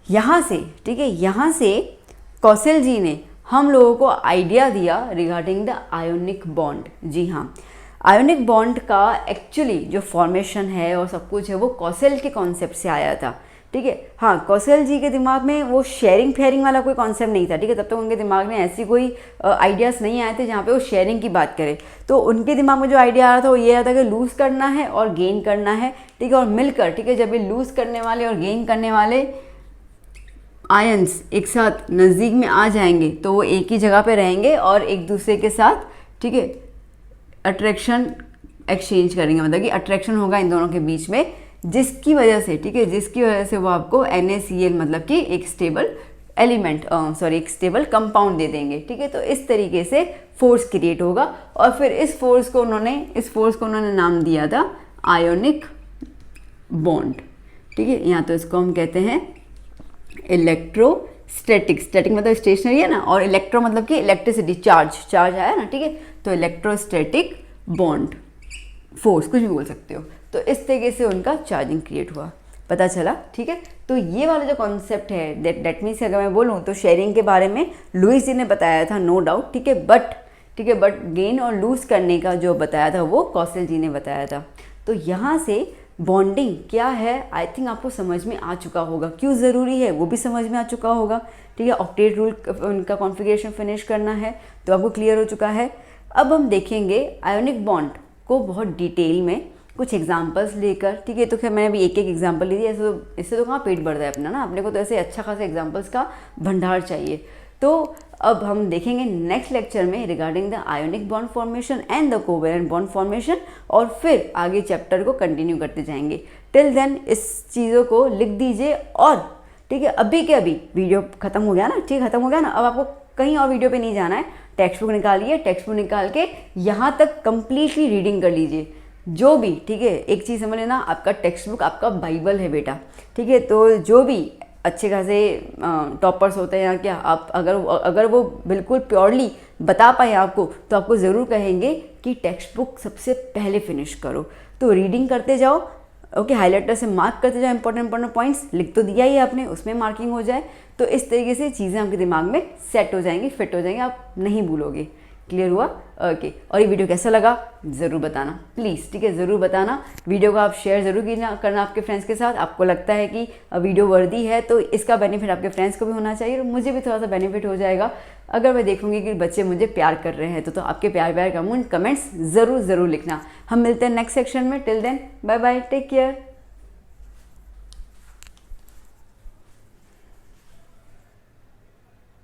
यहाँ से, ठीक है, यहाँ से कौशल जी ने हम लोगों को आइडिया दिया रिगार्डिंग द आयोनिक बॉन्ड। जी हाँ, आयोनिक बॉन्ड का एक्चुअली जो फॉर्मेशन है और सब कुछ है वो कौशल के कॉन्सेप्ट से आया था, ठीक है। हाँ, कौशल जी के दिमाग में वो शेयरिंग फेयरिंग वाला कोई कॉन्सेप्ट नहीं था, ठीक है, तब तक उनके दिमाग में ऐसी कोई आइडियाज़ नहीं आए थे जहाँ पे वो शेयरिंग की बात करें। तो उनके दिमाग में जो आइडिया आ रहा था वो ये आ रहा था कि लूज़ करना है और गेन करना है, ठीक है, और मिलकर, ठीक है, जब ये लूज़ करने वाले और गेन करने वाले आयंस एक साथ नज़दीक में आ जाएंगे तो वो एक ही जगह पे रहेंगे और एक दूसरे के साथ, ठीक है, अट्रैक्शन एक्सचेंज करेंगे, मतलब कि अट्रैक्शन होगा इन दोनों के बीच में, जिसकी वजह से, ठीक है, जिसकी वजह से वो आपको NaCl मतलब कि एक स्टेबल एलिमेंट एक स्टेबल कंपाउंड दे देंगे, ठीक है। तो इस तरीके से फोर्स क्रिएट होगा और फिर इस फोर्स को उन्होंने नाम दिया था आयोनिक बॉन्ड, ठीक है। यहाँ तो इसको हम कहते हैं इलेक्ट्रोस्टैटिक, स्टैटिक मतलब स्टेशनरी है ना, और इलेक्ट्रो मतलब कि इलेक्ट्रिसिटी, चार्ज आया ना, ठीक है, तो इलेक्ट्रोस्टैटिक बॉन्ड फोर्स, कुछ भी बोल सकते हो। तो इस तरीके से उनका चार्जिंग क्रिएट हुआ, पता चला, ठीक है। तो ये वाला जो कॉन्सेप्ट है दैट मीन्स अगर मैं बोलूँ तो शेयरिंग के बारे में लुईस जी ने बताया था, नो डाउट, ठीक है, बट गेन और लूज करने का जो बताया था वो कौशल जी ने बताया था। तो यहाँ से बॉन्डिंग क्या है आई थिंक आपको समझ में आ चुका होगा, क्यों ज़रूरी है वो भी समझ में आ चुका होगा, ठीक है। ऑक्टेट रूल उनका कॉन्फ़िगरेशन फिनिश करना है तो आपको क्लियर हो चुका है। अब हम देखेंगे आयोनिक बॉन्ड को बहुत डिटेल में कुछ एग्जांपल्स लेकर, ठीक है। तो खैर मैंने अभी एक एग्जांपल ली थी, इससे तो कहाँ पेट बढ़ता है अपना ना, अपने को तो ऐसे अच्छा खासा एग्जांपल्स का भंडार चाहिए। तो अब हम देखेंगे नेक्स्ट लेक्चर में regarding the ionic bond formation and the covalent bond formation, और फिर आगे चैप्टर को कंटिन्यू करते जाएंगे। टिल देन इस चीज़ों को लिख दीजिए, और ठीक है, अभी के अभी वीडियो खत्म हो गया ना, ठीक, खत्म हो गया ना, अब आपको कहीं और वीडियो पे नहीं जाना है, टेक्स्ट बुक निकालिए, टेक्स्ट बुक निकाल के यहाँ तक कंप्लीटली रीडिंग कर लीजिए जो भी, ठीक है। एक चीज़ समझ लेना, आपका टेक्स्ट बुक आपका बाइबल है बेटा, ठीक है। तो जो भी अच्छे खासे टॉपर्स होते हैं या क्या, आप अगर वो बिल्कुल प्योरली बता पाए आपको, तो आपको ज़रूर कहेंगे कि टेक्स्ट बुक सबसे पहले फिनिश करो। तो रीडिंग करते जाओ, ओके, हाईलाइटर से मार्क करते जाओ, इंपॉर्टेंट पॉइंट्स लिख तो दिया ही आपने, उसमें मार्किंग हो जाए, तो इस तरीके से चीज़ें आपके दिमाग में सेट हो जाएंगी, फिट हो जाएंगे, आप नहीं भूलोगे। क्लियर हुआ? ओके। और ये वीडियो कैसा लगा ज़रूर बताना प्लीज़, ठीक है, ज़रूर बताना। वीडियो को आप शेयर ज़रूर करना आपके फ्रेंड्स के साथ। आपको लगता है कि वीडियो वर्दी है तो इसका बेनिफिट आपके फ्रेंड्स को भी होना चाहिए और मुझे भी थोड़ा सा बेनिफिट हो जाएगा अगर मैं देखूंगी कि बच्चे मुझे प्यार कर रहे हैं। तो आपके प्यार कमेंट्स ज़रूर लिखना। हम मिलते हैं नेक्स्ट सेक्शन में। Till then bye bye, take care.